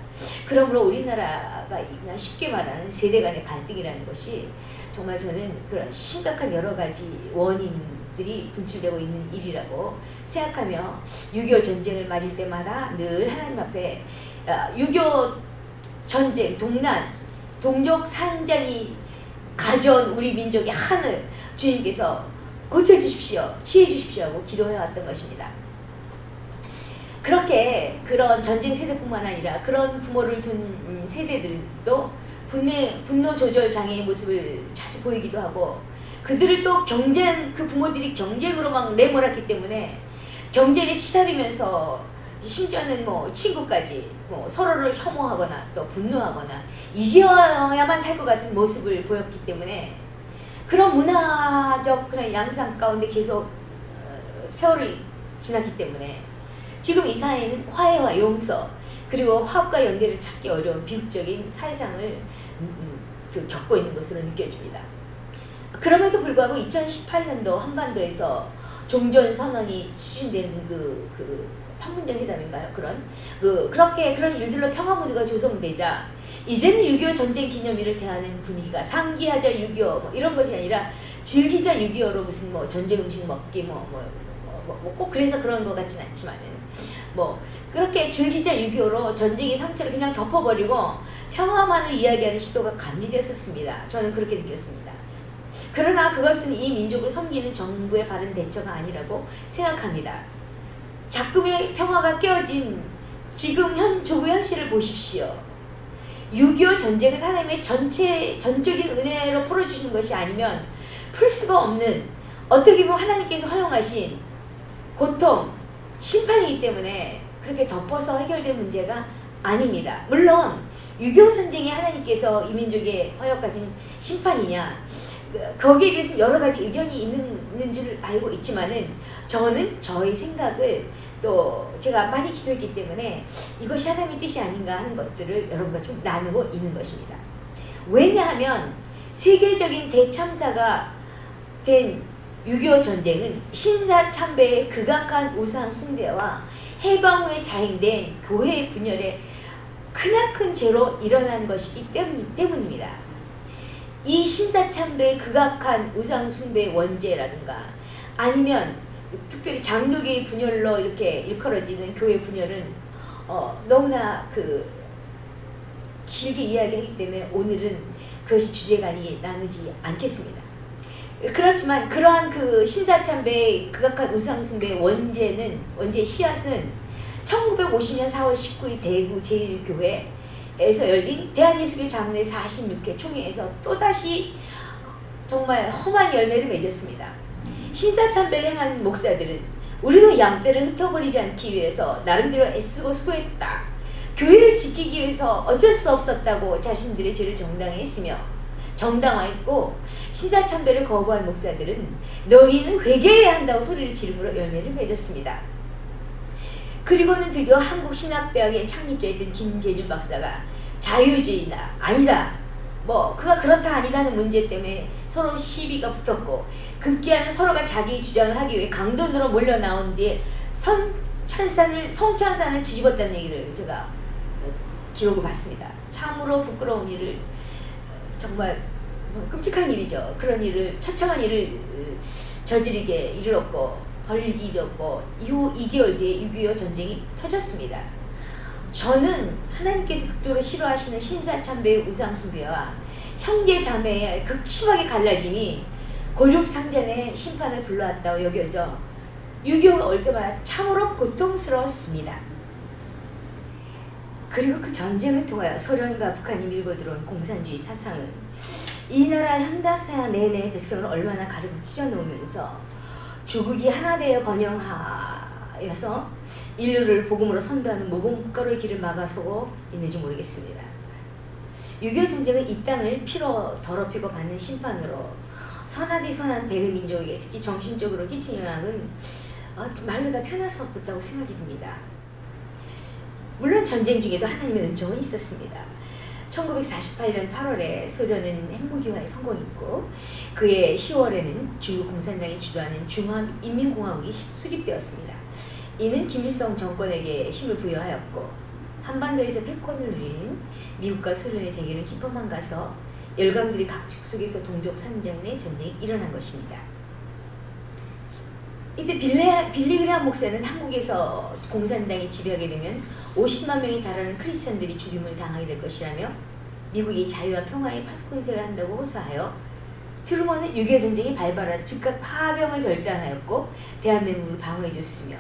그러므로 우리나라가 그냥 쉽게 말하는 세대 간의 갈등이라는 것이 정말 저는 그런 심각한 여러 가지 원인들이 분출되고 있는 일이라고 생각하며 6.25 전쟁을 맞을 때마다 늘 하나님 앞에 6.25 전쟁, 동난, 동족 산전이 가져온 우리 민족의 한을 주님께서 고쳐주십시오, 치해주십시오 하고 기도해왔던 것입니다. 그렇게 그런 전쟁 세대뿐만 아니라 그런 부모를 둔 세대들도 분노 조절 장애의 모습을 자주 보이기도 하고 그들을 또 그 부모들이 경쟁으로 막 내몰았기 때문에 경쟁에 치달으면서 심지어는 뭐 친구까지 뭐 서로를 혐오하거나 또 분노하거나 이겨야만 살 것 같은 모습을 보였기 때문에 그런 문화적 그런 양상 가운데 계속 세월이 지났기 때문에 지금 이 사회는 화해와 용서 그리고 화합과 연대를 찾기 어려운 비극적인 사회상을 겪고 있는 것으로 느껴집니다. 그럼에도 불구하고 2018년도 한반도에서 종전선언이 추진되는 그 판문점 회담인가요? 그렇게 그런 일들로 평화 무드가 조성되자 이제는 6.25 전쟁 기념일을 대하는 분위기가 상기하자 6.25 뭐 이런 것이 아니라 즐기자 6.25로 무슨 뭐 전쟁 음식 먹기 꼭 그래서 그런 것 같진 않지만은 뭐 그렇게 즐기자 6.25로 전쟁의 상처를 그냥 덮어버리고 평화만을 이야기하는 시도가 감지됐었습니다. 저는 그렇게 느꼈습니다. 그러나 그것은 이 민족을 섬기는 정부의 바른 대처가 아니라고 생각합니다. 자꾸의 평화가 깨어진 지금 조국 현실을 보십시오. 6.25 전쟁은 하나님의 전적인 은혜로 풀어주시는 것이 아니면 풀 수가 없는 어떻게 보면 하나님께서 허용하신 고통, 심판이기 때문에 그렇게 덮어서 해결된 문제가 아닙니다. 물론 6.25 전쟁이 하나님께서 이 민족에 허용하신 심판이냐 거기에 대해서 여러 가지 의견이 있는 줄 알고 있지만은 저는 저의 생각을 또 제가 많이 기도했기 때문에 이것이 하나님의 뜻이 아닌가 하는 것들을 여러분과 좀 나누고 있는 것입니다. 왜냐하면 세계적인 대참사가 된 6.25 전쟁은 신사참배의 극악한 우상 숭배와 해방 후에 자행된 교회의 분열에 크나큰 죄로 일어난 것이기 때문입니다. 이 신사참배의 극악한 우상 숭배의 원죄라든가 아니면 특별히 장로계의 분열로 이렇게 일컬어지는 교회 분열은 너무나 길게 이야기하기 때문에 오늘은 그것이 주제가 아니 나누지 않겠습니다. 그렇지만 그러한 신사참배의 극악한 우상숭배의 원죄의 씨앗은 1950년 4월 19일 대구 제1교회에서 열린 대한예수교 장로회 46회 총회에서 또다시 정말 험한 열매를 맺었습니다. 신사참배를 행한 목사들은 우리도 양떼를 흩어버리지 않기 위해서 나름대로 애쓰고 수고했다. 교회를 지키기 위해서 어쩔 수 없었다고 자신들의 죄를 정당화했고 신사참배를 거부한 목사들은 너희는 회개해야 한다고 소리를 지르므로 열매를 맺었습니다. 그리고는 드디어 한국신학대학의 창립자였던 김재준 박사가 자유주의나 아니다 그가 그렇다 아니다는 문제 때문에 서로 시비가 붙었고 급기야는 서로가 자기 주장을 하기 위해 강론으로 몰려 나온 뒤에 성찬산을 뒤집었다는 얘기를 제가 기록을 봤습니다. 참으로 부끄러운 일을 정말 끔찍한 일이죠. 그런 일을 처참한 일을 저지르게 이르렀고 벌리기 이르렀고 이후 2개월 뒤에 6.25 전쟁이 터졌습니다. 저는 하나님께서 극도로 싫어하시는 신사참배의 우상숭배와 형제자매의 극심하게 갈라짐이 고륙상전의 심판을 불러왔다고 여겨져 6.25가 올 때마다 참으로 고통스러웠습니다. 그리고 그 전쟁을 통하여 소련과 북한이 밀고 들어온 공산주의 사상은 이 나라 현대사 내내 백성을 얼마나 가르고 찢어놓으면서 조국이 하나 되어 번영하여서 인류를 복음으로 선도하는 모범국가로의 길을 막아서고 있는지 모르겠습니다. 6.25 전쟁은 이 땅을 피로 더럽히고 받는 심판으로 선하디 선한 백의 민족에게 특히 정신적으로 끼친 영향은 말로 다 표현할 수 없었다고 생각이 듭니다. 물론 전쟁 중에도 하나님의 은총은 있었습니다. 1948년 8월에 소련은 핵무기화에 성공했고 그해 10월에는 중국 공산당이 주도하는 중화인민공화국이 수립되었습니다. 이는 김일성 정권에게 힘을 부여하였고 한반도에서 패권을 누린 미국과 소련의 대결은 깊어만 가서 열강들이 각축 속에서 동족 상장 내 전쟁이 일어난 것입니다. 이때 빌리그레함 목사는 한국에서 공산당이 지배하게 되면 50만 명이 달하는 크리스천들이 죽임을 당하게 될 것이라며 미국이 자유와 평화의 파수꾼대가 한다고 호소하여 트루먼은 6.25 전쟁이 발발하자 즉각 파병을 결단하였고 대한민국을 방어해줬으며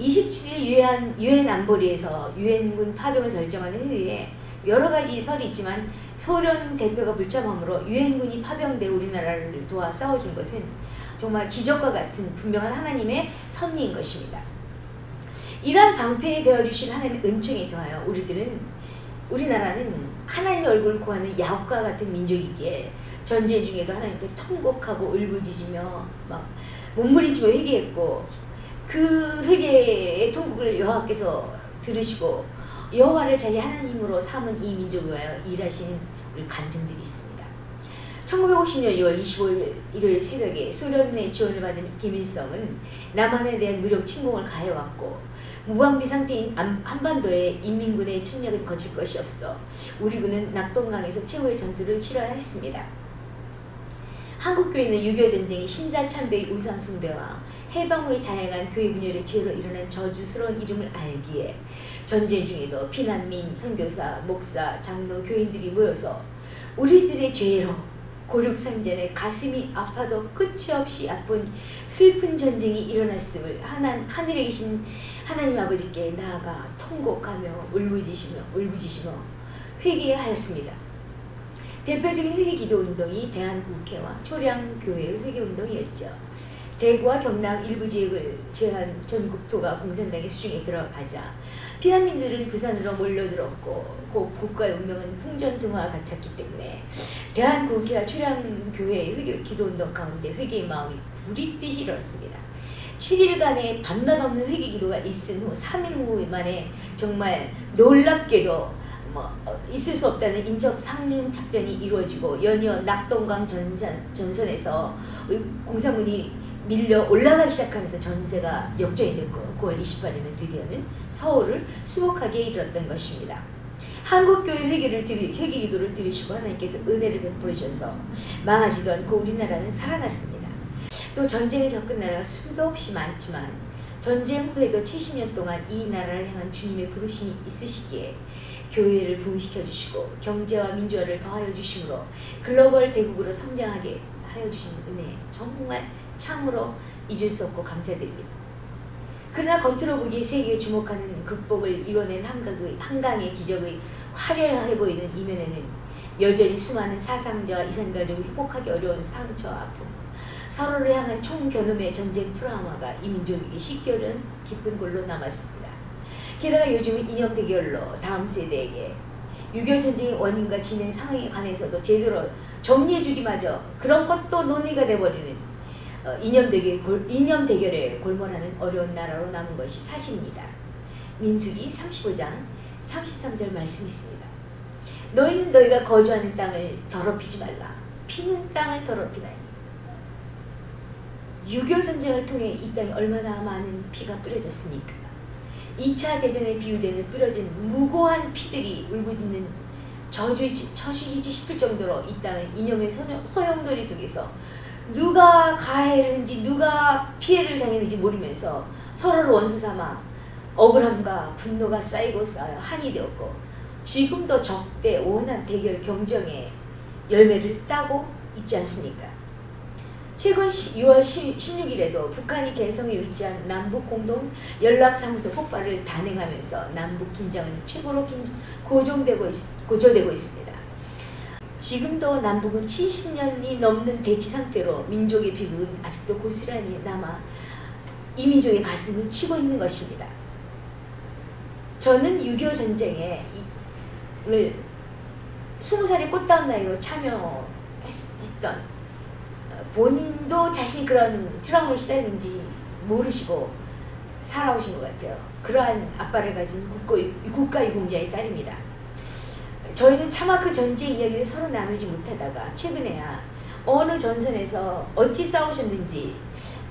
27일 유엔 안보리에서 유엔군 파병을 결정하는 후에 여러 가지 설이 있지만 소련 대표가 불참함으로 유엔군이 파병돼 우리나라를 도와 싸워준 것은 정말 기적과 같은 분명한 하나님의 섭리인 것입니다. 이러한 방패에 되어주신 하나님의 은총에 더하여 우리나라는 하나님의 얼굴을 구하는 야곱과 같은 민족이기에 전쟁 중에도 하나님께 통곡하고 울부짖으며 막 몸부림치고 회개했고 그 회개의 통곡을 여호와께서 들으시고 여호와를 자기 하나님으로 삼은 이 민족을 위하여 일하시는 우리 간증들이 있습니다. 1950년 6월 25일 일요일 새벽에 소련의 지원을 받은 김일성은 남한에 대한 무력 침공을 가해왔고 무방비 상태인 한반도에 인민군의 침략을 거칠 것이 없어 우리 군은 낙동강에서 최후의 전투를 치러야 했습니다. 한국교회는 6.25 전쟁이 신사참배의 우상숭배와 해방 후에 자행한 교회 분열의 죄로 일어난 저주스러운 이름을 알기에 전쟁 중에도 피난민, 선교사, 목사, 장로, 교인들이 모여서 우리들의 죄로 고륙상전에 가슴이 아파도 끝이 없이 아픈 슬픈 전쟁이 일어났음을 하늘에 계신 하나님 아버지께 나아가 통곡하며 울부짖으며 회개하였습니다. 대표적인 회개기도운동이 대한국회와 초량교회의 회개운동이었죠. 대구와 경남 일부 지역을 제한 전국토가 공산당의 수중에 들어가자 피난민들은 부산으로 몰려들었고 국가의 운명은 풍전등화와 같았기 때문에 대한국회와 초량교회의 회개기도운동 가운데 회개의 마음이 불이 뜨시 일었습니다. 7일간의 밤낮 없는 회개기도가 있은 후 3일 후 만에 정말 놀랍게도 있을 수 없다는 인적 상륜 작전이 이루어지고 연이어 낙동강 전선에서 공산군이 밀려 올라가기 시작하면서 전세가 역전이 됐고 9월 28일은 드디어는 서울을 수복하게 이르렀던 것입니다. 한국교회 회개기도를 들으시고 하나님께서 은혜를 베풀어 주셔서 망하지도 않고 우리나라는 살아났습니다. 또 전쟁을 겪은 나라가 수도 없이 많지만 전쟁 후에도 70년 동안 이 나라를 향한 주님의 부르심이 있으시기에 교회를 부흥시켜 주시고 경제와 민주화를 더하여 주심으로 글로벌 대국으로 성장하게 하여 주신 은혜 정말 참으로 잊을 수 없고 감사드립니다. 그러나 겉으로 보기에 세계에 주목하는 극복을 이뤄낸 한강의 기적의 화려해 보이는 이면에는 여전히 수많은 사상자와 이산가족이 회복하기 어려운 상처와 아픔, 서로를 향한 총겨눔의 전쟁 트라우마가 이 민족에게 씻겨는 깊은 골로 남았습니다. 게다가 요즘은 이념 대결로 다음 세대에게 6.25 전쟁의 원인과 진행 상황에 관해서도 제대로 정리해주기마저 그런 것도 논의가 돼버리는 이념 대결에 골몰하는 어려운 나라로 남은 것이 사실입니다. 민수기 35장 33절 말씀이 있습니다. 너희는 너희가 거주하는 땅을 더럽히지 말라. 피는 땅을 더럽히나니. 6.25 전쟁을 통해 이 땅에 얼마나 많은 피가 뿌려졌습니까? 2차 대전에 비유되는 뿌려진 무고한 피들이 울부짖는 저주이지 싶을 정도로 이 땅은 이념의 소용돌이 속에서 누가 가해를 했는지 누가 피해를 당했는지 모르면서 서로를 원수 삼아 억울함과 분노가 쌓이고 쌓여 한이 되었고 지금도 적대, 원한, 대결, 경쟁의 열매를 따고 있지 않습니까? 최근 6월 16일에도 북한이 개성에 위치한 남북공동 연락사무소 폭발을 단행하면서 남북 긴장은 최고로 고조되고 있습니다. 지금도 남북은 70년이 넘는 대치 상태로 민족의 비극은 아직도 고스란히 남아 이 민족의 가슴을 치고 있는 것입니다. 저는 6.25 전쟁에 20살의 꽃다운 나이로 참여했던, 본인도 자신이 그런 트라우마에 시달리는지 모르시고 살아오신 것 같아요. 그러한 아빠를 가진 국가유공자의 딸입니다. 저희는 차마 그 전쟁 이야기를 서로 나누지 못하다가 최근에야 어느 전선에서 어찌 싸우셨는지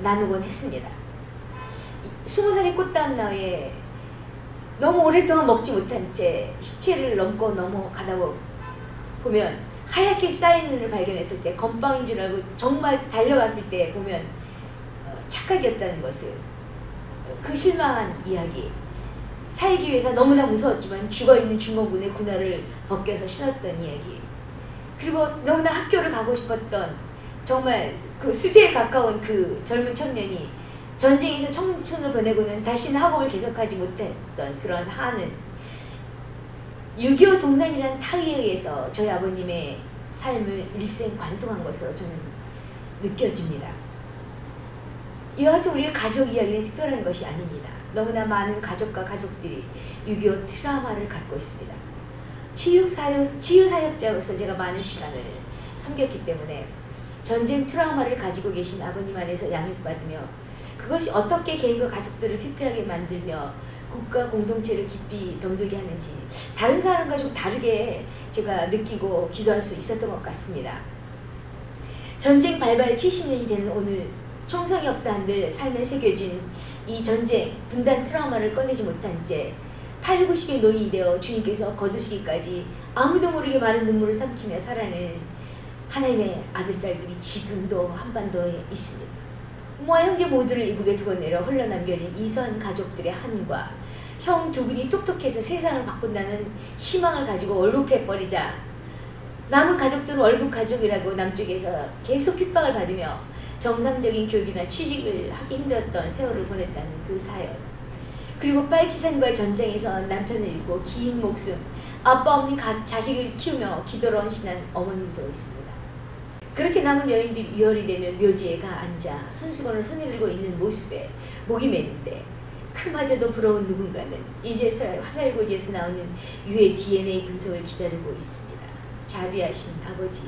나누곤 했습니다. 20살의 꽃다운 나이에 너무 오랫동안 먹지 못한 채 시체를 넘고 넘어가다 보면 하얗게 쌓인 눈을 발견했을 때 건빵인 줄 알고 정말 달려갔을 때 보면 착각이었다는 것을, 그 실망한 이야기, 살기 위해서 너무나 무서웠지만 죽어있는 중공군의 군화를 벗겨서 신었던 이야기, 그리고 너무나 학교를 가고 싶었던 정말 그 수재에 가까운 그 젊은 청년이 전쟁에서 청춘을 보내고는 다시는 학업을 계속하지 못했던 그런 한은 6.25 동란이라는 타의에 의해서 저희 아버님의 삶을 일생 관통한 것으로 저는 느껴집니다. 이와 같은 우리의 가족 이야기는 특별한 것이 아닙니다. 너무나 많은 가족과 가족들이 6.25 트라우마를 갖고 있습니다. 치유사역자로서 제가 많은 시간을 섬겼기 때문에 전쟁 트라우마를 가지고 계신 아버님 안에서 양육받으며 그것이 어떻게 개인과 가족들을 피폐하게 만들며 국가 공동체를 깊이 병들게 하는지 다른 사람과 좀 다르게 제가 느끼고 기도할 수 있었던 것 같습니다. 전쟁 발발 70년이 되는 오늘 총성이 없다 한들 삶에 새겨진 이 전쟁 분단 트라우마를 꺼내지 못한 채 8, 90의 노인이 되어 주님께서 거두시기까지 아무도 모르게 많은 눈물을 삼키며 살아내는 하나님의 아들딸들이 지금도 한반도에 있습니다. 부모와 형제 모두를 이북에 두고 내려 홀로 남겨진 이선 가족들의 한과 형 두 분이 똑똑해서 세상을 바꾼다는 희망을 가지고 얼룩해버리자 남은 가족들은 월북 가족이라고 남쪽에서 계속 핍박을 받으며 정상적인 교육이나 취직을 하기 힘들었던 세월을 보냈다는 그 사연, 그리고 빨치산과의 전쟁에서 남편을 잃고 긴 목숨 아빠 없는 자식을 키우며 기도로 헌신한 어머님도 있습니다. 그렇게 남은 여인들이 유월이 되면 묘지에 가 앉아 손수건을 손에 들고 있는 모습에 목이 메는데 그마저도 부러운 누군가는 이제서 화살고지에서 나오는 유해 DNA 분석을 기다리고 있습니다. 자비하신 아버지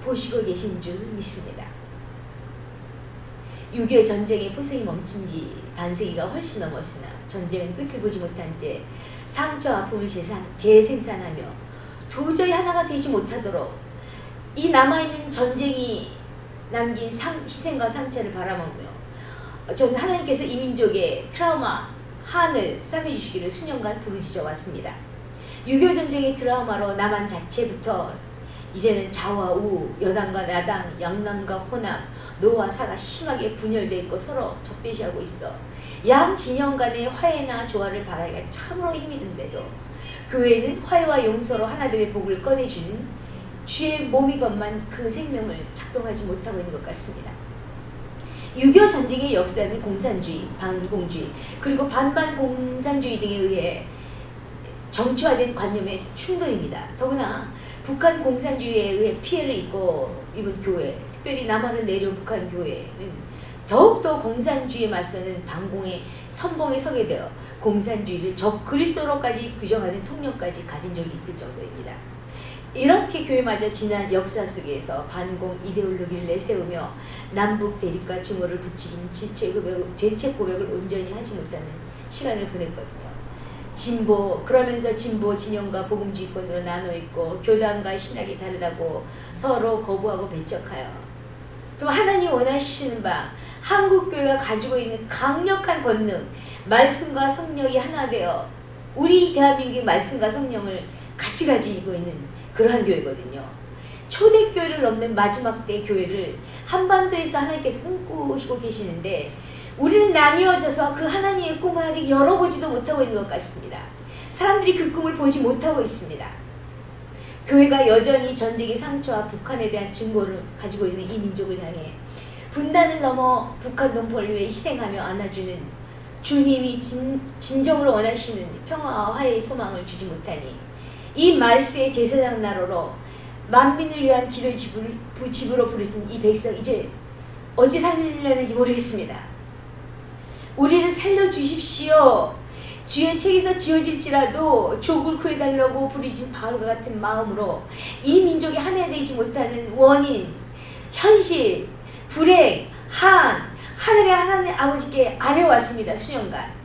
보시고 계신 줄 믿습니다. 6.25 전쟁의 포성이 멈춘 지 반세기가 훨씬 넘었으나 전쟁은 끝을 보지 못한 채 상처 아픔을 재생산하며 도저히 하나가 되지 못하도록 이 남아있는 전쟁이 남긴 희생과 상처를 바라보며 저는 하나님께서 이 민족의 트라우마, 한을 싸매주시기를 수년간 부르짖어 왔습니다. 6.25 전쟁의 트라우마로 남한 자체부터 이제는 좌와 우, 여당과 야당, 양남과 호남, 노와 사가 심하게 분열되어 있고 서로 적대시하고 있어 양 진영 간의 화해나 조화를 바라기가 참으로 힘이 든데도 교회는 화해와 용서로 하나됨의 복을 꺼내주는 주의 몸이건만 그 생명을 작동하지 못하고 있는 것 같습니다. 6.25 전쟁의 역사는 공산주의, 반공주의, 그리고 반반 공산주의 등에 의해 정치화된 관념의 충돌입니다. 더구나 북한 공산주의에 의해 피해를 입은 교회, 특별히 남한을 내려온 북한 교회는 더욱더 공산주의에 맞서는 반공의 선봉에 서게 되어 공산주의를 적그리스도로까지 규정하는 통념까지 가진 적이 있을 정도입니다. 이렇게 교회마저 지난 역사 속에서 반공 이데올로기를 내세우며 남북 대립과 증오를 부추긴 죄책 고백을 온전히 하지 못하는 시간을 보냈거든요. 그러면서 진보 진영과 복음주의권으로 나눠있고 교단과 신학이 다르다고 서로 거부하고 배척하여 좀 하나님 원하시는 바 한국교회가 가지고 있는 강력한 권능, 말씀과 성령이 하나 되어 우리 대한민국의 말씀과 성령을 같이 가지고 있는 그러한 교회거든요. 초대교회를 넘는 마지막 때 교회를 한반도에서 하나님께서 꿈꾸시고 계시는데 우리는 나뉘어져서 그 하나님의 꿈을 아직 열어보지도 못하고 있는 것 같습니다. 사람들이 그 꿈을 보지 못하고 있습니다. 교회가 여전히 전쟁의 상처와 북한에 대한 증거를 가지고 있는 이 민족을 향해 분단을 넘어 북한 동포를 위해 희생하며 안아주는 주님이 진정으로 원하시는 평화와 화해의 소망을 주지 못하니 이 말세의 제사장 나로로 만민을 위한 기도의 집으로 부르신 이 백성 이제 어찌 살려는지 모르겠습니다. 우리를 살려주십시오. 주의 책에서 지어질지라도 족을 구해달라고 부르짖은 바울과 같은 마음으로 이 민족이 하나되지 못하는 원인, 현실, 불행, 하늘의 하나님 아버지께 아뢰왔습니다. 수년간.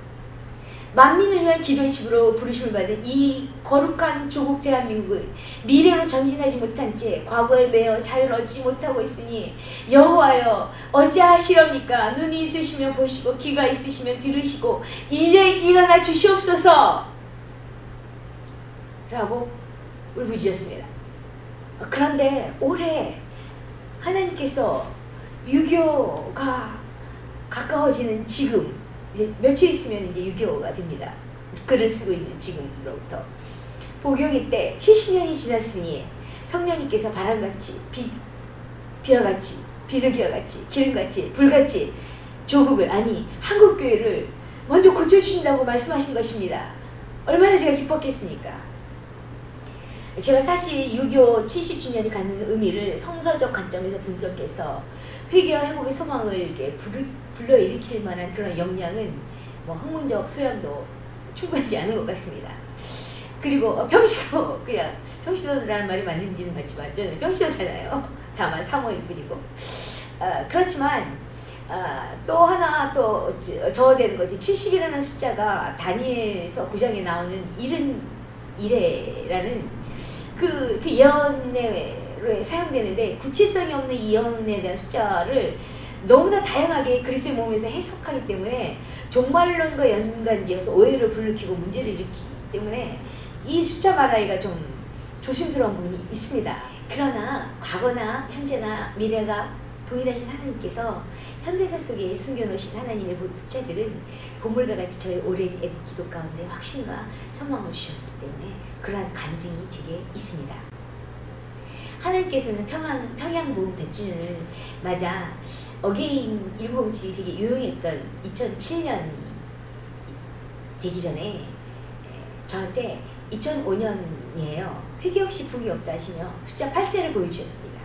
만민을 위한 기도의 집으로 부르심을 받은 이 거룩한 조국 대한민국의 미래로 전진하지 못한 채 과거에 매여 자유를 얻지 못하고 있으니 여호와여 어찌하시렵니까? 눈이 있으시면 보시고 귀가 있으시면 들으시고 이제 일어나 주시옵소서 라고 울부짖었습니다. 그런데 올해 하나님께서 유교가 가까워지는 지금 이제 며칠 있으면 이제 6.25가 됩니다. 글을 쓰고 있는 지금으로부터 복용일 때 70년이 지났으니 성령님께서 바람같이 비와같이 비둘기와 같이 기름같이 불같이 조국을 아니 한국교회를 먼저 고쳐주신다고 말씀하신 것입니다. 얼마나 제가 기뻤겠습니까? 제가 사실 6.25 70주년이 갖는 의미를 성서적 관점에서 분석해서 회개와 회복의 소망을 이렇게 불러일으킬 만한 그런 역량은 뭐 학문적 소양도 충분하지 않은 것 같습니다. 그리고 평시도 그냥 평시도라는 말이 맞는지는 맞지만 저는 평시도잖아요. 다만 사모일 뿐이고 그렇지만 또 하나 또 저어되는 거지 70이라는 숫자가 다니엘서 9장에 나오는 71회라는 그 예언에 사용되는데 구체성이 없는 이 예언에 대한 숫자를 너무나 다양하게 그리스도의 몸에서 해석하기 때문에 종말론과 연관지어서 오해를 불러일으키고 문제를 일으키기 때문에 이 숫자 말하기가 좀 조심스러운 부분이 있습니다. 그러나 과거나 현재나 미래가 동일하신 하나님께서 현대사 속에 숨겨놓으신 하나님의 숫자들은 보물과 같이 저의 오랜 기도 가운데 확신과 소망을 주셨기 때문에 그러한 간증이 제게 있습니다. 하나님께서는 평양부흥 100주년을 맞아 어게인 1907이 되게 유용했던 2007년 되기 전에 저한테 2005년이에요. 회개 없이 부흥이 없다 하시며 숫자 8자를 보여주셨습니다.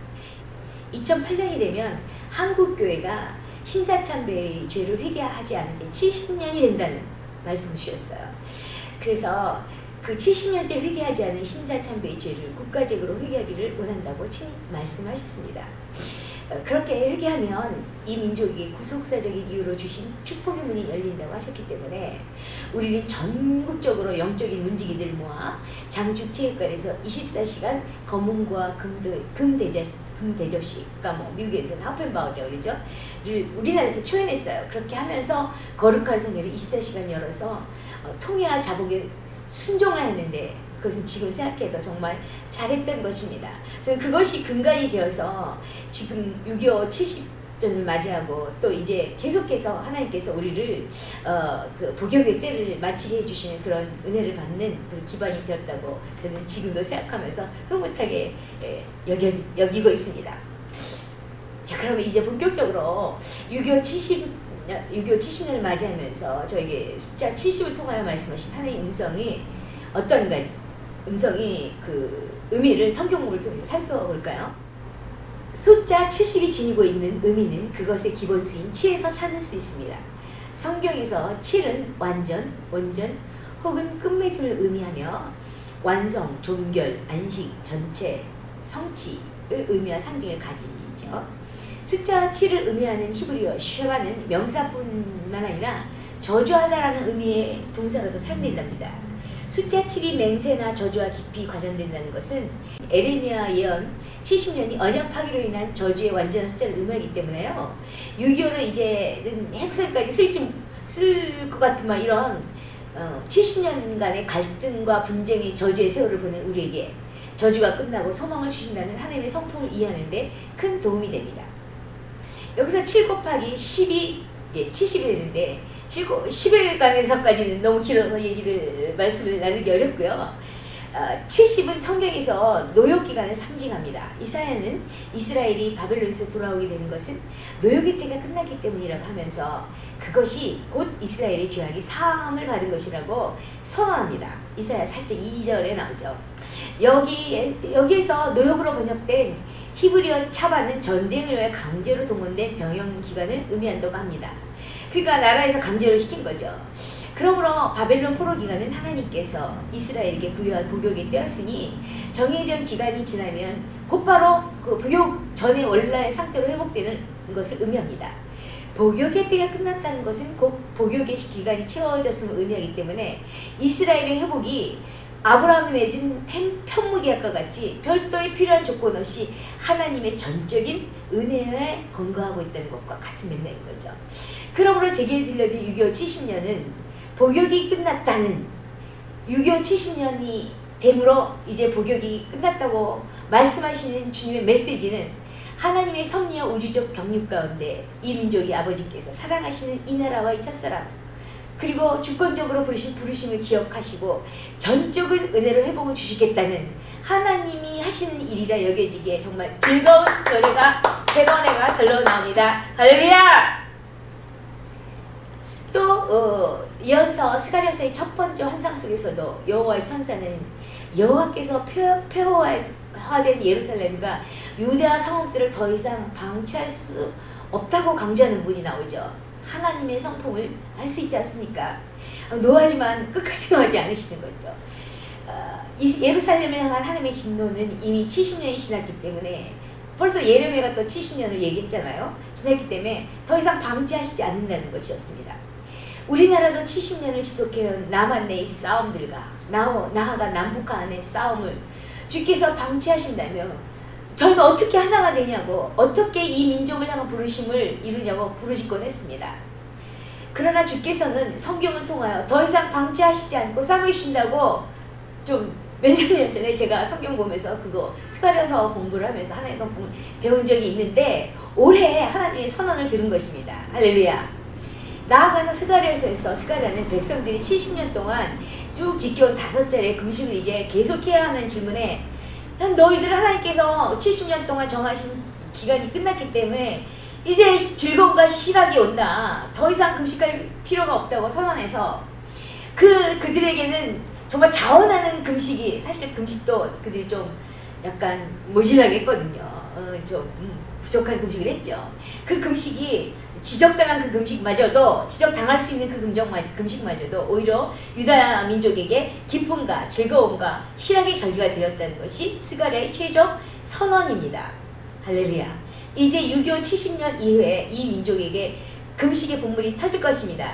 2008년이 되면 한국교회가 신사참배의 죄를 회개하지 않은 게 70년이 된다는 말씀을 주셨어요. 그래서 그 70년째 회개하지 않은 신사참배의 죄를 국가적으로 회개하기를 원한다고 친히 말씀하셨습니다. 그렇게 회개하면 이 민족이 구속사적인 이유로 주신 축복의 문이 열린다고 하셨기 때문에 우리는 전국적으로 영적인 문지기들을 모아 장축체육관에서 24시간 검은과 금대접식, 그러니까 뭐 미국에서는 하펜바울이라고 그러죠. 우리나라에서 초연했어요. 그렇게 하면서 거룩한 성회를 24시간 열어서 통해와 자복에 순종을 했는데 그것은 지금 생각해도 정말 잘했던 것입니다. 저는 그것이 근간이 되어서 지금 6.25 70전을 맞이하고 또 이제 계속해서 하나님께서 우리를 그 복역의 때를 마치게 해주시는 그런 은혜를 받는 그런 기반이 되었다고 저는 지금도 생각하면서 흐뭇하게 여기고 있습니다. 자, 그러면 이제 본격적으로 6.25 70년을 맞이하면서 저에게 숫자 70을 통하여 말씀하신 하나님의 음성이 그 의미를 성경문을 통해서 살펴볼까요? 숫자 70이 지니고 있는 의미는 그것의 기본수인 7에서 찾을 수 있습니다. 성경에서 7은 완전, 온전 혹은 끝맺음을 의미하며 완성, 종결, 안식, 전체, 성취의 의미와 상징을 가지죠. 숫자 7을 의미하는 히브리어 쉐바는 명사뿐만 아니라 저주하다라는 의미의 동사로도 사용된답니다. 숫자 7이 맹세나 저주와 깊이 관련된다는 것은 에레미야 예언 70년이 언약 파기로 인한 저주의 완전한 숫자를 의미하기 때문에요. 6.25를 이제는 핵설까지 쓸 것 같은 막 이런 70년간의 갈등과 분쟁의 저주의 세월을 보낸 우리에게 저주가 끝나고 소망을 주신다는 하나님의 성품을 이해하는 데 큰 도움이 됩니다. 여기서 7 곱하기 10이 이제 70이 되는데 10에 관해서까지는 너무 길어서 말씀을 나누기 어렵고요. 70은 성경에서 노역기간을 상징합니다. 이사야는 이스라엘이 바벨론에서 돌아오게 되는 것은 노역의 때가 끝났기 때문이라고 하면서 그것이 곧 이스라엘의 죄악이 사함을 받은 것이라고 선언합니다. 이사야 4장 2절에 나오죠. 여기에서 노역으로 번역된 히브리어 차바는 전쟁을 위해 강제로 동원된 병영기간을 의미한다고 합니다. 그러니까 나라에서 강제로 시킨 거죠. 그러므로 바벨론 포로 기간은 하나님께서 이스라엘에게 부여한 복역의 때였으니 정해진 기간이 지나면 곧바로 그 복역 전의 원래의 상태로 회복되는 것을 의미합니다. 복역의 때가 끝났다는 것은 곧 복역의 기간이 채워졌음을 의미하기 때문에 이스라엘의 회복이 아브라함이 맺은 편무계약과 같이 별도의 필요한 조건 없이 하나님의 전적인 은혜에 건거하고 있다는 것과 같은 맥락인 거죠. 그러므로 제게 들려진 6.25 70년은 복역이 끝났다는 6.25 70년이 되므로 이제 복역이 끝났다고 말씀하시는 주님의 메시지는 하나님의 섭리와 우주적 경륜 가운데 이 민족이 아버지께서 사랑하시는 이 나라와 이 첫사랑 그리고 주권적으로 부르심을 기억하시고 전적인 은혜로 회복을 주시겠다는 하나님이 하시는 일이라 여겨지기에 정말 즐거운 노래가 대번회가 절로 나옵니다. 할렐루야! 또 예언서 스가랴서의 첫 번째 환상 속에서도 여호와의 천사는 여호와께서 폐허화된 예루살렘과 유대와 성읍들을 더 이상 방치할 수 없다고 강조하는 문이 나오죠. 하나님의 성품을 알 수 있지 않습니까? 노하지만 끝까지 노하지 않으시는 거죠. 예루살렘을 향한 하나님의 진노는 이미 70년이 지났기 때문에 벌써 예레미야가 또 70년을 얘기했잖아요. 지났기 때문에 더 이상 방치하시지 않는다는 것이었습니다. 우리나라도 70년을 지속해온 남한 내의 싸움들과 나아가 남북 간의 싸움을 주께서 방치하신다면 저희는 어떻게 하나가 되냐고 어떻게 이 민족을 향한 부르심을 이루냐고 부르짖곤했습니다. 그러나 주께서는 성경을 통하여 더 이상 방치하시지 않고 삼으신다고 좀 몇십 년 전에 제가 성경 보면서 그거 스가랴서 공부를 하면서 하나님의 성품을 배운 적이 있는데 올해 하나님의 선언을 들은 것입니다. 할렐루야. 나아가서 스가랴는 백성들이 70년 동안 쭉 지켜온 5자리의 금식을 이제 계속해야 하는 질문에 너희들 하나님께서 70년 동안 정하신 기간이 끝났기 때문에 이제 즐거움과 희락이 온다. 더 이상 금식할 필요가 없다고 선언해서 그들에게는 정말 자원하는 금식이 사실 금식도 그들이 좀 약간 모질하게 했거든요. 좀 부족한 금식을 했죠. 그 금식이 지적당한 그 금식마저도 지적당할 수 있는 그 금식마저도 오히려 유다 민족에게 기쁨과 즐거움과 희락의 절기가 되었다는 것이 스가랴의 최종 선언입니다. 할렐루야. 이제 6.25 70년 이후에 이 민족에게 금식의 분물이 터질 것입니다.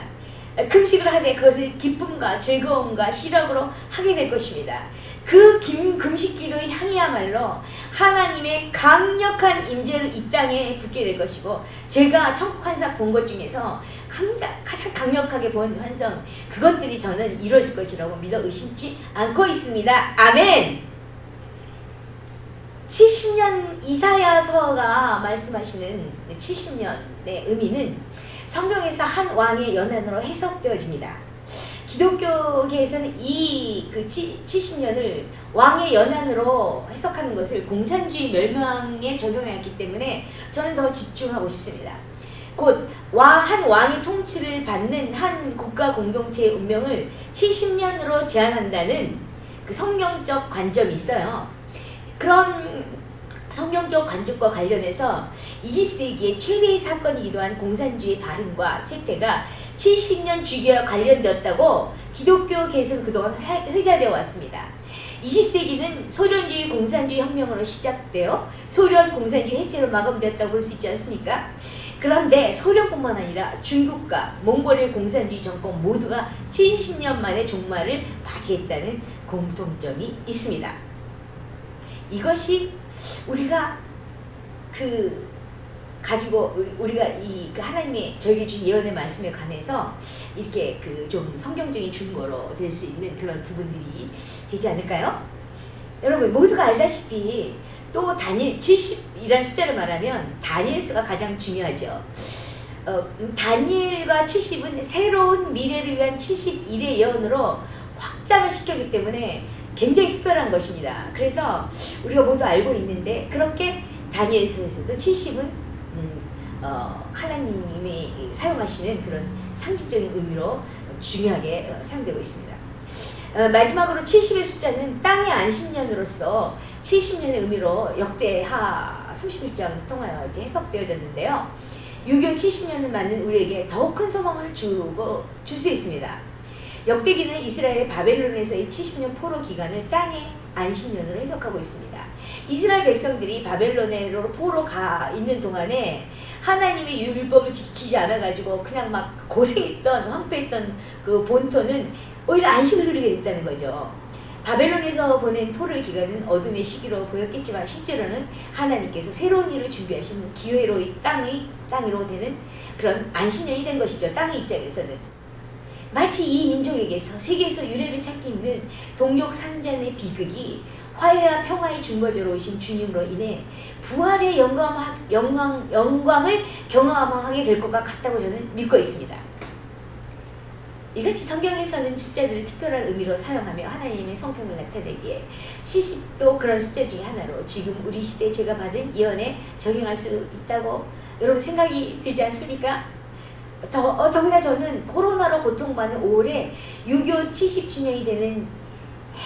금식을 하되 그것을 기쁨과 즐거움과 희락으로 하게 될 것입니다. 그 금식기도의 향이야말로 하나님의 강력한 임재를 이 땅에 붓게 될 것이고 제가 천국 환상 본 것 중에서 가장 강력하게 본 환상 그것들이 저는 이루어질 것이라고 믿어 의심치 않고 있습니다. 아멘! 70년 이사야서가 말씀하시는 70년의 의미는 성경에서 한 왕의 연한으로 해석되어집니다. 기독교계에서는 이 70년을 왕의 연한으로 해석하는 것을 공산주의 멸망에 적용해왔기 때문에 저는 더 집중하고 싶습니다. 곧 한 왕이 통치를 받는 한 국가 공동체의 운명을 70년으로 제한한다는 그 성경적 관점이 있어요. 그런 성경적 관점과 관련해서 20세기의 최대의 사건이기도 한 공산주의 발흥과 쇠퇴가 70년 주기와 관련되었다고 기독교계에서는 그동안 회자되어 왔습니다. 20세기는 소련주의 공산주의 혁명으로 시작되어 소련 공산주의 해체로 마감되었다고 볼 수 있지 않습니까? 그런데 소련뿐만 아니라 중국과 몽골의 공산주의 정권 모두가 70년 만에 종말을 맞이했다는 공통점이 있습니다. 이것이 우리가 우리가 그 하나님의 저에게 준 예언의 말씀에 관해서 이렇게 좀 성경적인 증거로 될 수 있는 그런 부분들이 되지 않을까요? 여러분 모두가 알다시피 또 다니엘 70이라는 숫자를 말하면 다니엘서가 가장 중요하죠. 다니엘과 70은 새로운 미래를 위한 71의 예언으로 확장을 시켰기 때문에 굉장히 특별한 것입니다. 그래서 우리가 모두 알고 있는데 그렇게 다니엘서에서도 70은 하나님이 사용하시는 그런 상징적인 의미로 중요하게 사용되고 있습니다. 마지막으로 70의 숫자는 땅의 안식년으로서 70년의 의미로 역대하 31장 통하여 이렇게 해석되어졌는데요. 유교 70년을 맞는 우리에게 더욱 큰 소망을 줄 수 있습니다. 역대기는 이스라엘의 바벨론에서의 70년 포로 기간을 땅의 안식년으로 해석하고 있습니다. 이스라엘 백성들이 바벨론으로 포로 가 있는 동안에 하나님의 율법을 지키지 않아가지고 그냥 막 고생했던 황폐했던 그 본토는 오히려 안식을 누리게 됐다는 거죠. 바벨론에서 보낸 포로의 기간은 어둠의 시기로 보였겠지만 실제로는 하나님께서 새로운 일을 준비하시는 기회로 이 땅으로 되는 그런 안식년이 된 것이죠. 땅의 입장에서는. 마치 이 민족에게서 세계에서 유래를 찾기 힘든 동족 산잔의 비극이 화해와 평화의 중보자로 오신 주님으로 인해 부활의 영광을 경험하게 될 것과 같다고 저는 믿고 있습니다. 이같이 성경에서는 숫자들을 특별한 의미로 사용하며 하나님의 성품을 나타내기에 70도 그런 숫자 중에 하나로 지금 우리 시대에 제가 받은 예언에 적용할 수 있다고 여러분 생각이 들지 않습니까? 더구나 저는 코로나로 고통받는 5월에 유교 70주년이 되는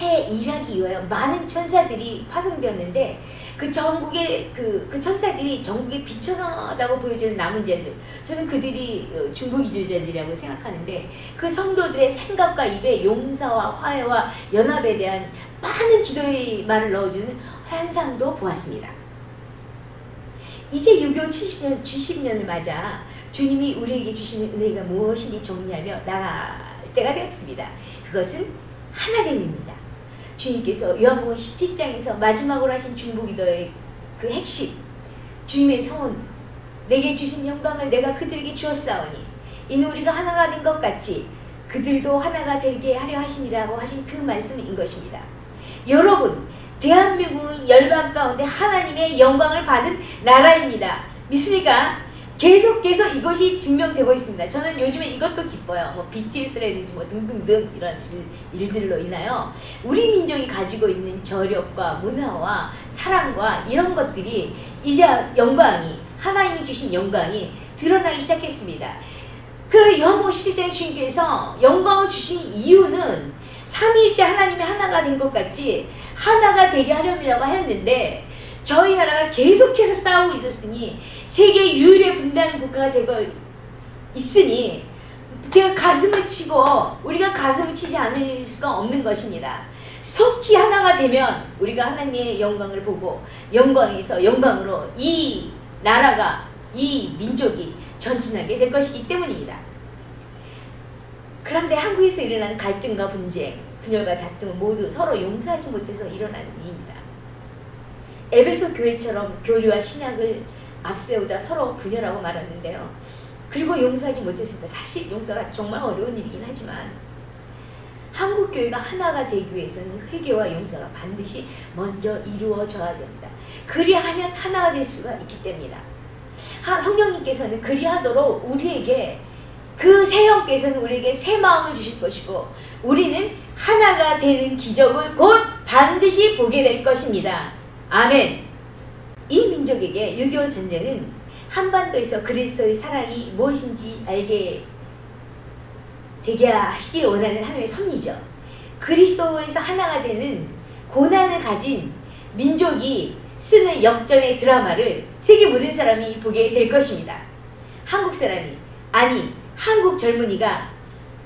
해 일하기 위하여 많은 천사들이 파송되었는데 그 전국의 그 천사들이 전국에 비천하다고 보여지는 남은 자들, 저는 그들이 중보기도자들이라고 생각하는데 그 성도들의 생각과 입에 용서와 화해와 연합에 대한 많은 기도의 말을 넣어주는 환상도 보았습니다. 이제 유교 70년을 맞아 주님이 우리에게 주시는 은혜가 무엇인지 정리하며 나갈 때가 되었습니다. 그것은 하나됨입니다. 주님께서 요한복음 17장에서 마지막으로 하신 중보기도의 그 핵심, 주님의 소원, 내게 주신 영광을 내가 그들에게 주었사오니 이는 우리가 하나가 된 것 같이 그들도 하나가 되게 하려 하시니라고 하신 그 말씀인 것입니다. 여러분, 대한민국은 열방 가운데 하나님의 영광을 받은 나라입니다. 믿습니까? 계속해서 이것이 증명되고 있습니다. 저는 요즘에 이것도 기뻐요. 뭐 BTS라든지 뭐 등등등 이런 일들로 인하여 우리 민족이 가지고 있는 저력과 문화와 사랑과 이런 것들이 이제 영광이, 하나님이 주신 영광이 드러나기 시작했습니다. 그 요한복음 17장에 주님께서 영광을 주신 이유는 삼위일체 하나님이 하나가 된 것 같이 하나가 되게 하려고 하였는데 저희 나라가 계속해서 싸우고 있었으니 세계 유일의 분단 국가가 되고 있으니 제가 가슴을 치고 우리가 가슴을 치지 않을 수가 없는 것입니다. 속히 하나가 되면 우리가 하나님의 영광을 보고 영광에서 영광으로 이 나라가, 이 민족이 전진하게 될 것이기 때문입니다. 그런데 한국에서 일어난 갈등과 분쟁, 분열과 다툼은 모두 서로 용서하지 못해서 일어나는 일입니다. 에베소 교회처럼 교리와 신학을 앞세우다 서로 분열하고 말았는데요. 그리고 용서하지 못했습니다. 사실 용서가 정말 어려운 일이긴 하지만 한국 교회가 하나가 되기 위해서는 회개와 용서가 반드시 먼저 이루어져야 됩니다. 그리하면 하나가 될 수가 있기 때문이다. 성령님께서는 그리하도록 우리에게 그 새 영께서는 우리에게 새 마음을 주실 것이고 우리는 하나가 되는 기적을 곧 반드시 보게 될 것입니다. 아멘. 이 민족에게 6.25 전쟁은 한반도에서 그리스도의 사랑이 무엇인지 알게 되게 하시길 원하는 하나님의 섭리죠. 그리스도에서 하나가 되는 고난을 가진 민족이 쓰는 역전의 드라마를 세계 모든 사람이 보게 될 것입니다. 한국 사람이, 아니 한국 젊은이가,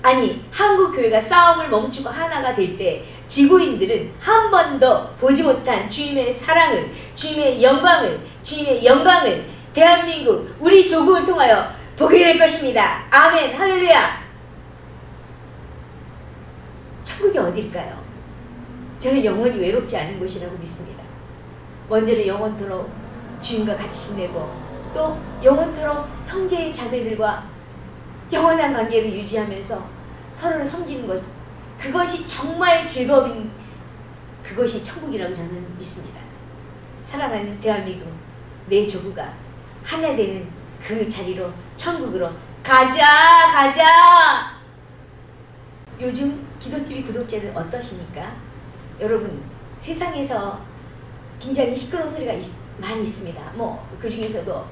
아니 한국 교회가 싸움을 멈추고 하나가 될 때 지구인들은 한 번도 보지 못한 주님의 사랑을, 주님의 영광을 대한민국 우리 조국을 통하여 보게 될 것입니다. 아멘. 할렐루야. 천국이 어딜까요? 저는 영원히 외롭지 않은 곳이라고 믿습니다. 먼저는 영원토록 주님과 같이 지내고 또 영원토록 형제 자매들과 영원한 관계를 유지하면서 서로를 섬기는 것, 그것이 정말 즐거운, 그것이 천국이라고 저는 믿습니다. 사랑하는 대한민국, 내 조국아 하나 되는 그 자리로, 천국으로 가자. 요즘 기도TV 구독자들 어떠십니까? 여러분, 세상에서 굉장히 시끄러운 소리가 많이 있습니다. 뭐 그 중에서도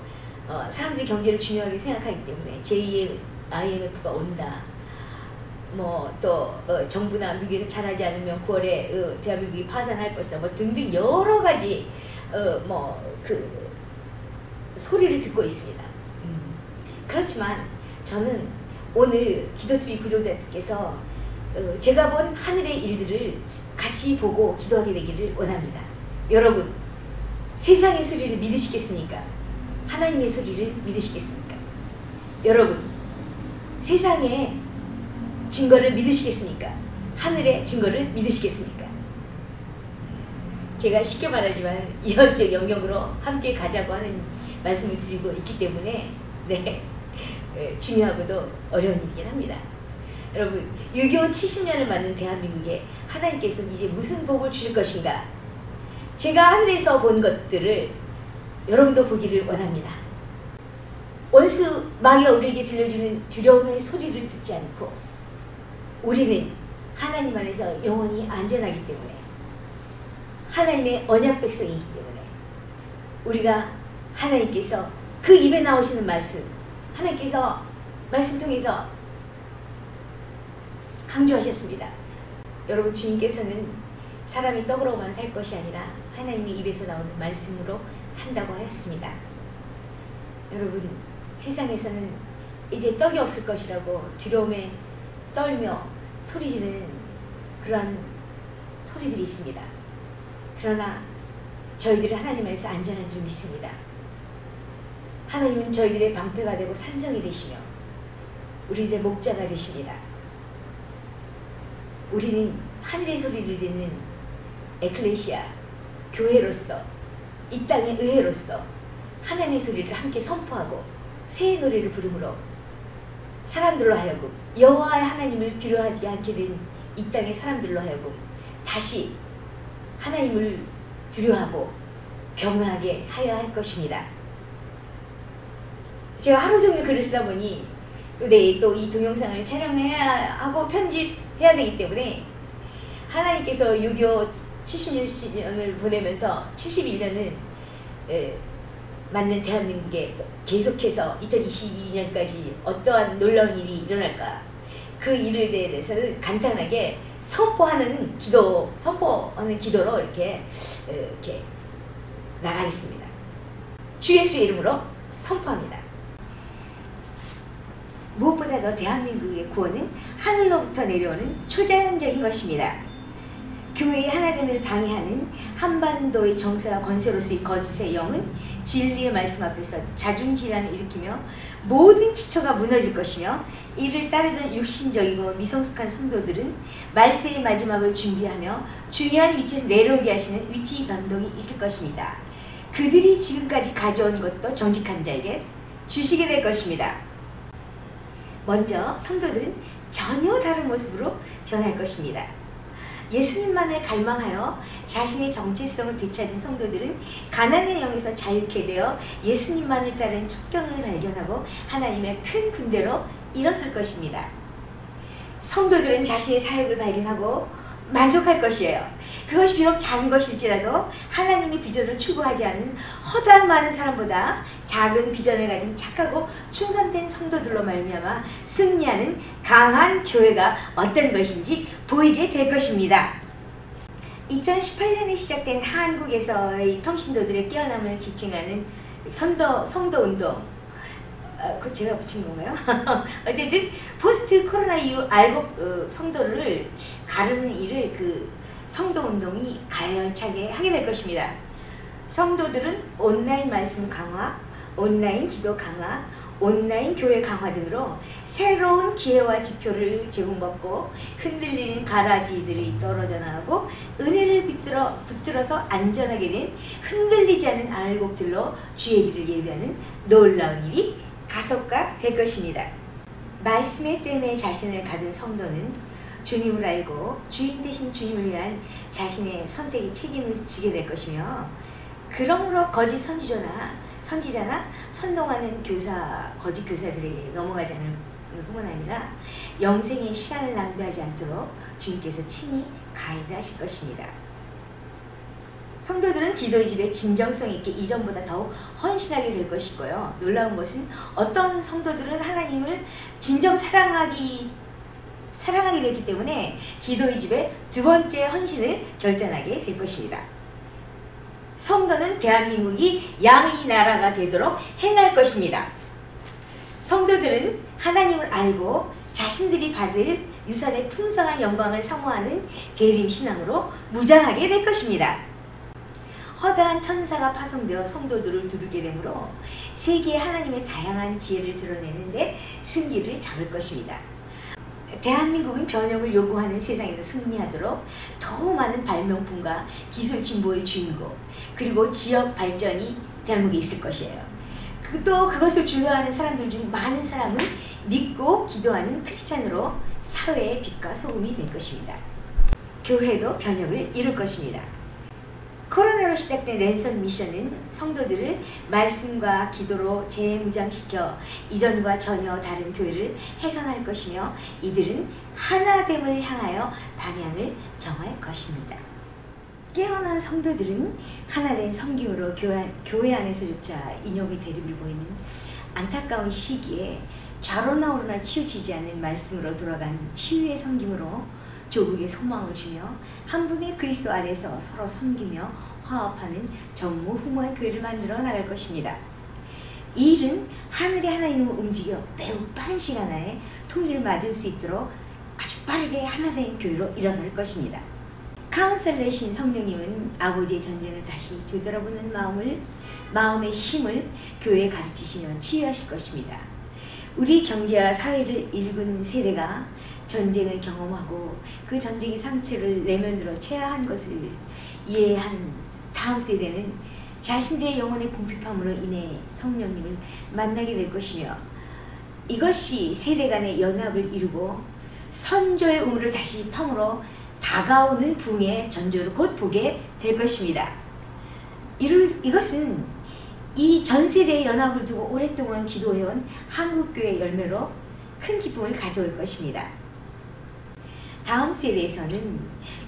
사람들이 경제를 중요하게 생각하기 때문에 제2의 IMF가 온다. 뭐 또 정부나 미국에서 잘하지 않으면 9월에 대한민국이 파산할 것이다. 뭐 등등 여러 가지 뭐 그 소리를 듣고 있습니다. 그렇지만 저는 오늘 기도TV 구독자들께서 제가 본 하늘의 일들을 같이 보고 기도하게 되기를 원합니다. 여러분, 세상의 소리를 믿으시겠습니까? 하나님의 소리를 믿으시겠습니까? 여러분, 세상의 증거를 믿으시겠습니까? 하늘의 증거를 믿으시겠습니까? 제가 쉽게 말하지만 이현적 영역으로 함께 가자고 하는 말씀을 드리고 있기 때문에 네, 중요하고도 어려운 일이긴 합니다. 여러분, 6.25 70년을 맞는 대한민국에 하나님께서 이제 무슨 복을 주실 것인가? 제가 하늘에서 본 것들을 여러분도 보기를 원합니다. 원수 마귀가 우리에게 들려주는 두려움의 소리를 듣지 않고 우리는 하나님 안에서 영원히 안전하기 때문에 하나님의 언약 백성이기 때문에 우리가 하나님께서 그 입에 나오시는 말씀, 하나님께서 말씀 통해서 강조하셨습니다. 여러분, 주님께서는 사람이 떡으로만 살 것이 아니라 하나님의 입에서 나오는 말씀으로 산다고 하였습니다. 여러분, 세상에서는 이제 떡이 없을 것이라고 두려움에 떨며 소리지르는 그러한 소리들이 있습니다. 그러나 저희들이 하나님 안에서 안전한 줄 믿습니다. 하나님은 저희들의 방패가 되고 산성이 되시며 우리들의 목자가 되십니다. 우리는 하늘의 소리를 듣는 에클레시아, 교회로서 이 땅의 의회로서 하나님의 소리를 함께 선포하고 새 노래를 부르므로 사람들로 하여금 여호와의 하나님을 두려워하지 않게 된 이 땅의 사람들로 하여금 다시 하나님을 두려워하고 경외하게 하여야 할 것입니다. 제가 하루 종일 글을 쓰다 보니 또 내일 또 이 동영상을 촬영해야 하고 편집해야 되기 때문에 하나님께서 6.25 70년을 보내면서 71년은 맞는 대한민국에 계속해서 2022년까지 어떠한 놀라운 일이 일어날까, 그 일에 대해서는 간단하게 선포하는 기도로 이렇게 나가겠습니다. 주 예수의 이름으로 선포합니다. 무엇보다도 대한민국의 구원은 하늘로부터 내려오는 초자연적인 것입니다. 교회의 하나됨을 방해하는 한반도의 정세와 권세로서의 거짓의 영은 진리의 말씀 앞에서 자중질환을 일으키며 모든 기초가 무너질 것이며 이를 따르던 육신적이고 미성숙한 성도들은 말세의 마지막을 준비하며 중요한 위치에서 내려오게 하시는 위치 변동이 있을 것입니다. 그들이 지금까지 가져온 것도 정직한 자에게 주시게 될 것입니다. 먼저 성도들은 전혀 다른 모습으로 변할 것입니다. 예수님만을 갈망하여 자신의 정체성을 되찾은 성도들은 가난의 영에서 자유케 되어 예수님만을 따르는 척경을 발견하고 하나님의 큰 군대로 일어설 것입니다. 성도들은 자신의 사역을 발견하고 만족할 것이에요. 그것이 비록 작은 것일지라도 하나님의 비전을 추구하지 않은 허다한 많은 사람보다 작은 비전을 가진 착하고 충성된 성도들로 말미암아 승리하는 강한 교회가 어떤 것인지 보이게 될 것입니다. 2018년에 시작된 한국에서의 평신도들의 깨어남을 지칭하는 성도운동, 제가 붙인 건가요? 어쨌든 포스트 코로나 이후 알곡 성도를 가르는 일을 성도운동이 가열차게 하게 될 것입니다. 성도들은 온라인 말씀 강화, 온라인 기도 강화, 온라인 교회 강화 등으로 새로운 기회와 지표를 제공받고 흔들리는 가라지들이 떨어져 나가고 은혜를 붙들어서 안전하게 된 흔들리지 않은 알곡들로 주의 길을 예비하는 놀라운 일이 가속화 될 것입니다. 말씀의 댐에 자신을 가둔 성도는 주님을 알고 주인 되신 주님을 위한 자신의 선택의 책임을 지게 될 것이며, 그러므로 거짓 선지자나 선동하는 거짓 교사들에게 넘어가지 않을 뿐만 아니라 영생의 시간을 낭비하지 않도록 주님께서 친히 가이드하실 것입니다. 성도들은 기도의 집에 진정성 있게 이전보다 더욱 헌신하게 될 것이고요. 놀라운 것은 어떤 성도들은 하나님을 진정 사랑하게 됐기 때문에 기도의 집에 두 번째 헌신을 결단하게 될 것입니다. 성도는 대한민국이 양의 나라가 되도록 행할 것입니다. 성도들은 하나님을 알고 자신들이 받을 유산의 풍성한 영광을 사모하는 재림신앙으로 무장하게 될 것입니다. 허다한 천사가 파송되어 성도들을 두르게 되므로 세계의 하나님의 다양한 지혜를 드러내는데 승기를 잡을 것입니다. 대한민국은 변형을 요구하는 세상에서 승리하도록 더 많은 발명품과 기술 진보의 주인공, 그리고 지역 발전이 대한민국에 있을 것이에요. 또 그것을 주도하는 사람들 중 많은 사람은 믿고 기도하는 크리스찬으로 사회의 빛과 소금이 될 것입니다. 교회도 변혁을 이룰 것입니다. 코로나로 시작된 랜선 미션은 성도들을 말씀과 기도로 재무장시켜 이전과 전혀 다른 교회를 해산할 것이며 이들은 하나됨을 향하여 방향을 정할 것입니다. 깨어난 성도들은 하나된 섬김으로 교회 안에서조차 이념의 대립을 보이는 안타까운 시기에 좌로나 우로나 치우치지 않는 말씀으로 돌아간 치유의 섬김으로 조국에 소망을 주며 한 분의 그리스도 아래서 서로 섬기며 화합하는 전무후무한 교회를 만들어 나갈 것입니다. 이 일은 하늘의 하나님을 움직여 매우 빠른 시간 안에 통일을 맞을 수 있도록 아주 빠르게 하나된 교회로 일어설 것입니다. 카운셀러이신 성령님은 아버지의 전쟁을 다시 되돌아보는 마음의 힘을 교회에 가르치시며 치유하실 것입니다. 우리 경제와 사회를 일군 세대가 전쟁을 경험하고 그 전쟁의 상처를 내면으로 체화한 것을 이해한 다음 세대는 자신들의 영혼의 궁핍함으로 인해 성령님을 만나게 될 것이며 이것이 세대 간의 연합을 이루고 선조의 우물을 다시 파물어 다가오는 부흥의 전조를 곧 보게 될 것입니다. 이것은 이 전 세대의 연합을 두고 오랫동안 기도해온 한국교회의 열매로 큰 기쁨을 가져올 것입니다. 다음 세대에서는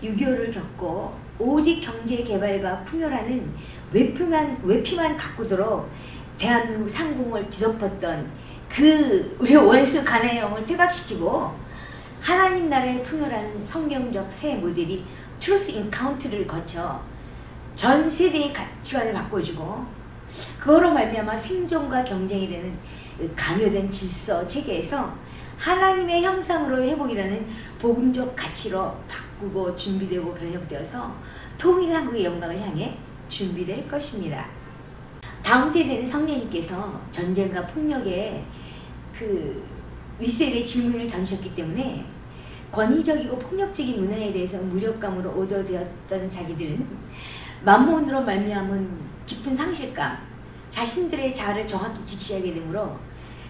6.25를 겪고 오직 경제개발과 풍요라는 외피만 가꾸도록 대한민국 상공을 뒤덮었던 그 우리 원수 가나의 영을 퇴각시키고 하나님 나라의 풍요라는 성경적 새 모델이 트루스 인카운트를 거쳐 전 세대의 가치관을 바꿔주고 그거로 말미암아 생존과 경쟁이라는 강요된 질서 체계에서 하나님의 형상으로 회복이라는 복음적 가치로 바꾸고 준비되고 변혁되어서 통일 한국의 영광을 향해 준비될 것입니다. 다음 세대는 성령님께서 전쟁과 폭력의 그 윗세대의 질문을 던지셨기 때문에 권위적이고 폭력적인 문화에 대해서 무력감으로 오도되었던 자기들은 만몬으로 말미암은 깊은 상실감, 자신들의 자아를 정확히 직시하게 되므로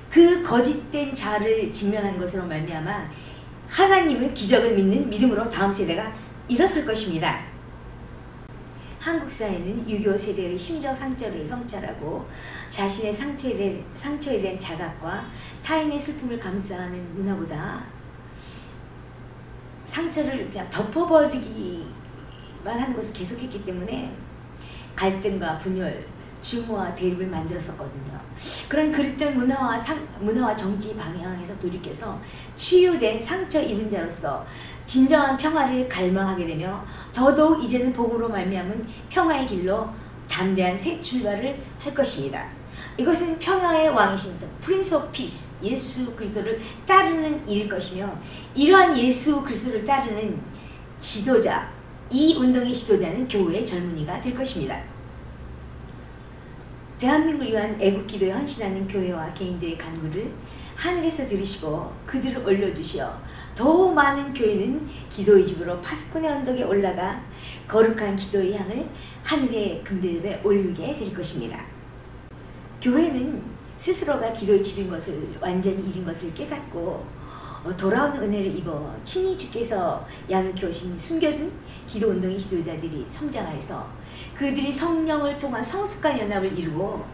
그 거짓된 자아를 직면한 것으로 말미암아 하나님의 기적을 믿는 믿음으로 다음 세대가 일어설 것입니다. 한국 사회는 유교 세대의 심적 상처를 성찰하고 자신의 상처에 대한 자각과 타인의 슬픔을 감싸는 문화보다 상처를 그냥 덮어버리기만 하는 것을 계속했기 때문에 갈등과 분열, 증오와 대립을 만들었었거든요. 그런 그릇된 문화와 정치 방향에서 돌이켜서 치유된 상처 입은 자로서 진정한 평화를 갈망하게 되며 더더욱 이제는 복음으로 말미암은 평화의 길로 담대한 새 출발을 할 것입니다. 이것은 평화의 왕이신 Prince of Peace 예수 그리스도를 따르는 일일 것이며 이러한 예수 그리스도를 따르는 지도자, 이 운동의 지도자는 교회의 젊은이가 될 것입니다. 대한민국을 위한 애국기도에 헌신하는 교회와 개인들의 간구를 하늘에서 들으시고 그들을 올려주시어 더 많은 교회는 기도의 집으로 파수꾼의 언덕에 올라가 거룩한 기도의 향을 하늘의 금대접에 올리게 될 것입니다. 교회는 스스로가 기도의 집인 것을 완전히 잊은 것을 깨닫고 돌아오는 은혜를 입어 친히 주께서 양육해 오신 숨겨둔 기도운동의 지도자들이 성장하여서 그들이 성령을 통한 성숙한 연합을 이루고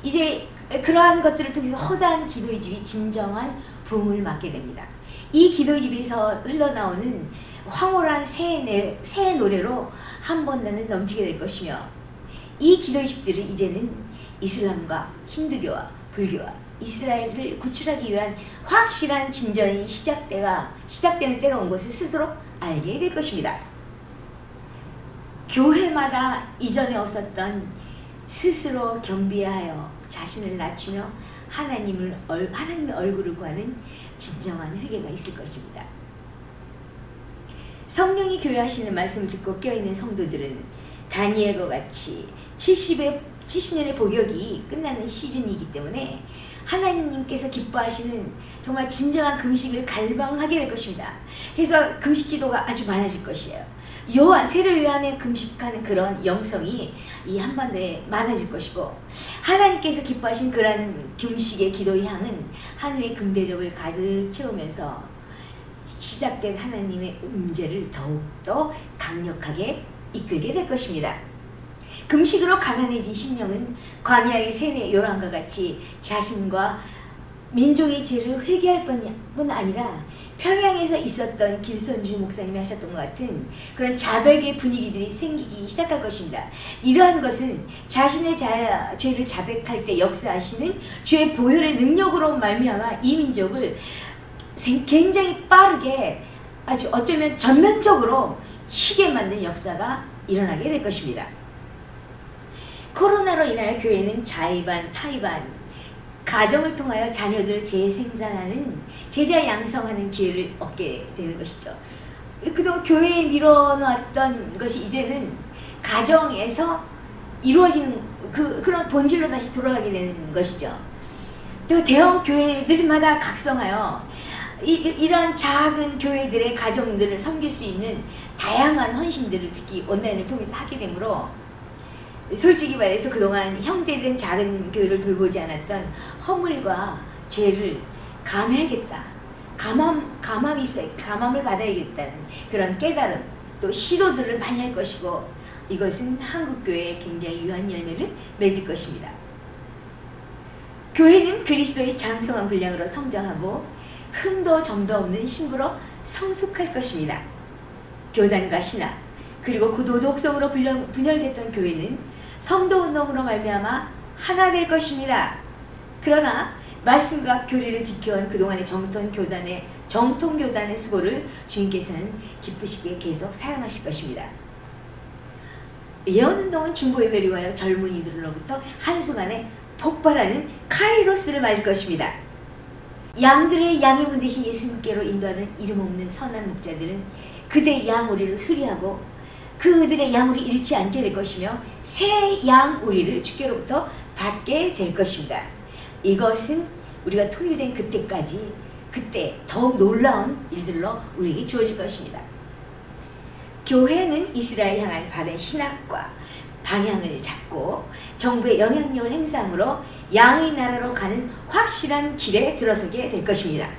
이제 그러한 것들을 통해서 허다한 기도의 집이 진정한 부흥을 맞게 됩니다. 이 기도의 집에서 흘러나오는 황홀한 새 노래로 한 번나는 넘치게 될 것이며, 이 기도의 집들은 이제는 이슬람과 힌두교와 불교와 이스라엘을 구출하기 위한 확실한 진전이 시작되는 때가 온 것을 스스로 알게 될 것입니다. 교회마다 이전에 없었던 스스로 겸비하여 자신을 낮추며 하나님의 얼굴을 구하는 진정한 회개가 있을 것입니다. 성령이 교회하시는 말씀을 듣고 깨어있는 성도들은 다니엘과 같이 70년의 복역이 끝나는 시즌이기 때문에 하나님께서 기뻐하시는 정말 진정한 금식을 갈망하게 될 것입니다. 그래서 금식 기도가 아주 많아질 것이에요. 세례 요한의 금식하는 그런 영성이 이 한반도에 많아질 것이고, 하나님께서 기뻐하신 그런 금식의 기도의 향은 하늘의 금대접을 가득 채우면서 시작된 하나님의 음제를 더욱더 강력하게 이끌게 될 것입니다. 금식으로 가난해진 심령은 광야의 세례 요한과 같이 자신과 민족의 죄를 회개할 뿐 아니라 평양에서 있었던 길선주 목사님이 하셨던 것 같은 그런 자백의 분위기들이 생기기 시작할 것입니다. 이러한 것은 자신의 죄를 자백할 때 역사하시는 죄 보혈의 능력으로 말미암아 이 민족을 굉장히 빠르게, 아주 어쩌면 전면적으로 희게 만든 역사가 일어나게 될 것입니다. 코로나로 인하여 교회는 자의반, 타의반, 가정을 통하여 자녀들을 재생산하는, 제자 양성하는 기회를 얻게 되는 것이죠. 그동안 교회에 밀어놨던 것이 이제는 가정에서 이루어지는 그런 본질로 다시 돌아가게 되는 것이죠. 또 대형 교회들마다 각성하여 이러한 작은 교회들의 가정들을 섬길 수 있는 다양한 헌신들을 특히 온라인을 통해서 하게 되므로, 솔직히 말해서 그동안 형제된 작은 교회를 돌보지 않았던 허물과 죄를 감해야겠다, 감함을 받아야겠다는 그런 깨달음, 또 시도들을 많이 할 것이고, 이것은 한국교회에 굉장히 유한 열매를 맺을 것입니다. 교회는 그리스도의 장성한 분량으로 성장하고 흠도 점도 없는 신부로 성숙할 것입니다. 교단과 신학, 그리고 도덕성으로 분열됐던 교회는 성도운동으로 말미암아 하나 될 것입니다. 그러나 말씀과 교리를 지켜온 그동안의 정통교단의 수고를 주님께서는 기쁘시게 계속 사용하실 것입니다. 예언운동은 중보예배를 위하여 젊은이들로부터 한순간에 폭발하는 카이로스를 맞을 것입니다. 양의 문 대신 예수님께로 인도하는 이름 없는 선한 목자들은 그들의 양우리를 수리하고 그들의 양우리 잃지 않게 될 것이며 새 양우리를 주께로부터 받게 될 것입니다. 이것은 우리가 통일된 그때 더욱 놀라운 일들로 우리에게 주어질 것입니다. 교회는 이스라엘 향한 바른 신학과 방향을 잡고 정부의 영향력을 행사함으로 양의 나라로 가는 확실한 길에 들어서게 될 것입니다.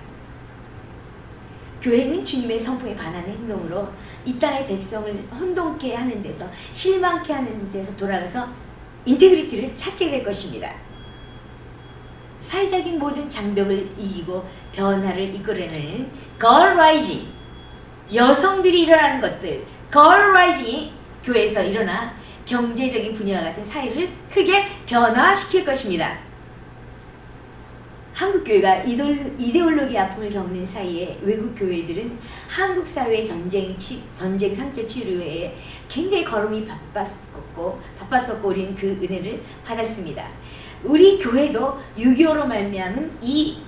교회는 주님의 성품에 반하는 행동으로 이 땅의 백성을 혼돈케 하는 데서, 실망케 하는 데서 돌아가서 인테그리티를 찾게 될 것입니다. 사회적인 모든 장벽을 이기고 변화를 이끌어내는 Girl Rising, 여성들이 일어나는 것들, Girl Rising이 교회에서 일어나 경제적인 분야와 같은 사회를 크게 변화시킬 것입니다. 한국교회가 이데올로기 아픔을 겪는 사이에 외국 교회들은 한국 사회의 전쟁 상처 치료에 굉장히 걸음이 바빴었고 우리는 그 은혜를 받았습니다. 우리 교회도 6.25로 말미암은 이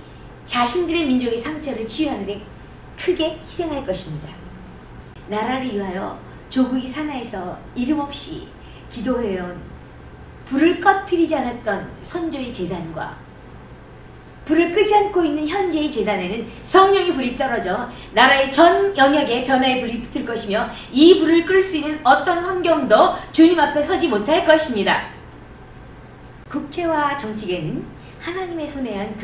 자신들의 민족의 상처를 치유하는 데 크게 희생할 것입니다. 나라를 위하여 조국이 산하에서 이름 없이 기도해온, 불을 꺼트리지 않았던 선조의 제단과 불을 끄지 않고 있는 현재의 제단에는 성령의 불이 떨어져 나라의 전 영역에 변화의 불이 붙을 것이며, 이 불을 끌 수 있는 어떤 환경도 주님 앞에 서지 못할 것입니다. 국회와 정치계는 하나님의 손에 한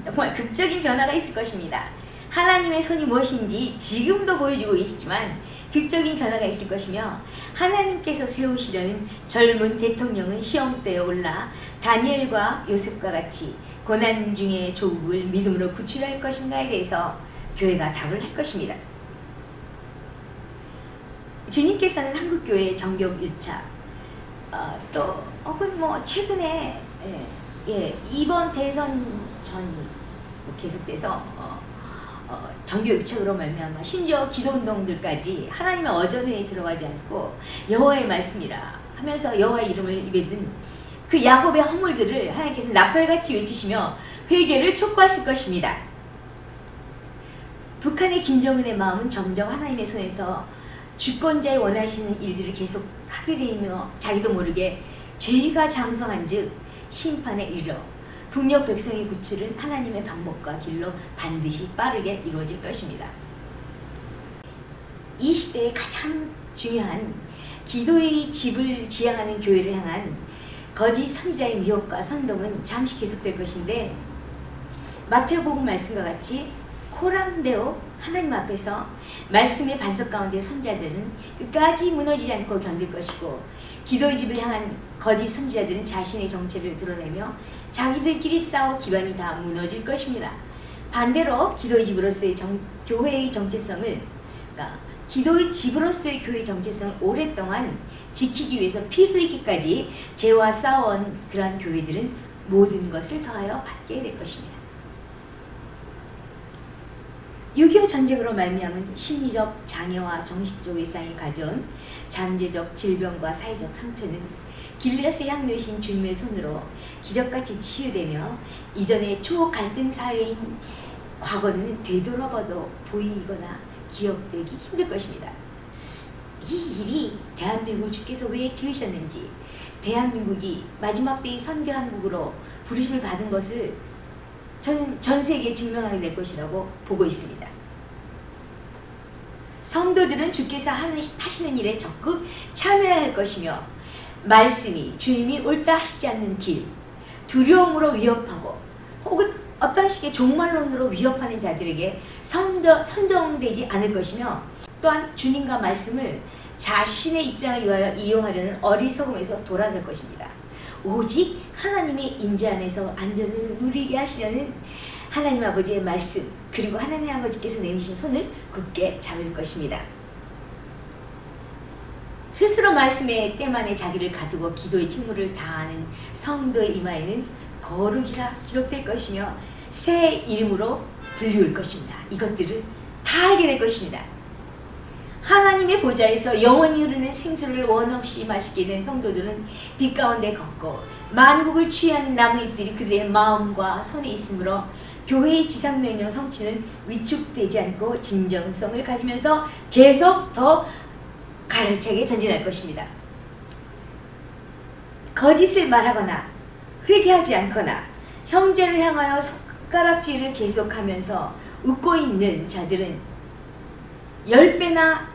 정말 극적인 변화가 있을 것입니다. 하나님의 손이 무엇인지 지금도 보여주고 계시지만 극적인 변화가 있을 것이며 하나님께서 세우시려는 젊은 대통령은 시험대에 올라 다니엘과 요셉과 같이 고난 중에 조국을 믿음으로 구출할 것인가에 대해서 교회가 답을 할 것입니다. 주님께서는 한국교회의 정교육 1차 또 혹은 뭐 최근에 이번 대선 전 계속돼서 정교육 1차로 말미암아 심지어 기도운동들까지 하나님의 어전회에 들어가지 않고 여호와의 말씀이라 하면서 여호와의 이름을 입에 든 그 야곱의 허물들을 하나님께서 나팔같이 외치시며 회개를 촉구하실 것입니다. 북한의 김정은의 마음은 점점 하나님의 손에서 주권자의 원하시는 일들을 계속 하게 되며 자기도 모르게 죄가 장성한 즉 심판에 이르러 북녘 백성의 구출은 하나님의 방법과 길로 반드시 빠르게 이루어질 것입니다. 이 시대의 가장 중요한 기도의 집을 지향하는 교회를 향한 거짓 선지자의 미혹과 선동은 잠시 계속될 것인데 마태복음 말씀과 같이 코랑데오 하나님 앞에서 말씀의 반석 가운데 선자들은 끝까지 무너지지 않고 견딜 것이고 기도의 집을 향한 거짓 선지자들은 자신의 정체를 드러내며 자기들끼리 싸워 기반이 다 무너질 것입니다. 반대로 기도의 집으로서의 교회의 정체성을 그러니까 기도의 집으로서의 교회의 정체성을 오랫동안 지키기 위해서 피 흘리기까지 죄와 싸워온 그러한 교회들은 모든 것을 더하여 받게 될 것입니다. 6.25 전쟁으로 말미암은 심리적 장애와 정신적 외상이 가져온 잠재적 질병과 사회적 상처는 길앗의 향료이신 주님의 손으로 기적같이 치유되며 이전의 초갈등 사회인 과거는 되돌아봐도 보이거나 기억되기 힘들 것입니다. 이 일이 대한민국을 주께서 왜 지으셨는지 대한민국이 마지막 때의 선교한국으로 부르심을 받은 것을 저는 전 세계에 증명하게 될 것이라고 보고 있습니다. 성도들은 주께서 하시는 일에 적극 참여해야 할 것이며 말씀이 주님이 옳다 하시지 않는 길, 두려움으로 위협하고 혹은 어떤 식의 종말론으로 위협하는 자들에게 선정되지 않을 것이며 또한 주님과 말씀을 자신의 입장을 위하여 이용하려는 어리석음에서 돌아설 것입니다. 오직 하나님의 임재 안에서 안전을 누리게 하시려는 하나님 아버지의 말씀 그리고 하나님 아버지께서 내미신 손을 굳게 잡을 것입니다. 스스로 말씀의 때만에 자기를 가두고 기도의 책무를 다하는 성도의 이마에는 거룩이라 기록될 것이며 새 이름으로 불리울 것입니다. 이것들을 다 알게 될 것입니다. 하나님의 보좌에서 영원히 흐르는 생수를 원없이 마시게 된 성도들은 빛 가운데 걷고 만국을 취하는 나무잎들이 그들의 마음과 손에 있으므로 교회의 지상명령 성취는 위축되지 않고 진정성을 가지면서 계속 더 가열차게 전진할 것입니다. 거짓을 말하거나 회개하지 않거나 형제를 향하여 손가락질을 계속하면서 웃고 있는 자들은 10배나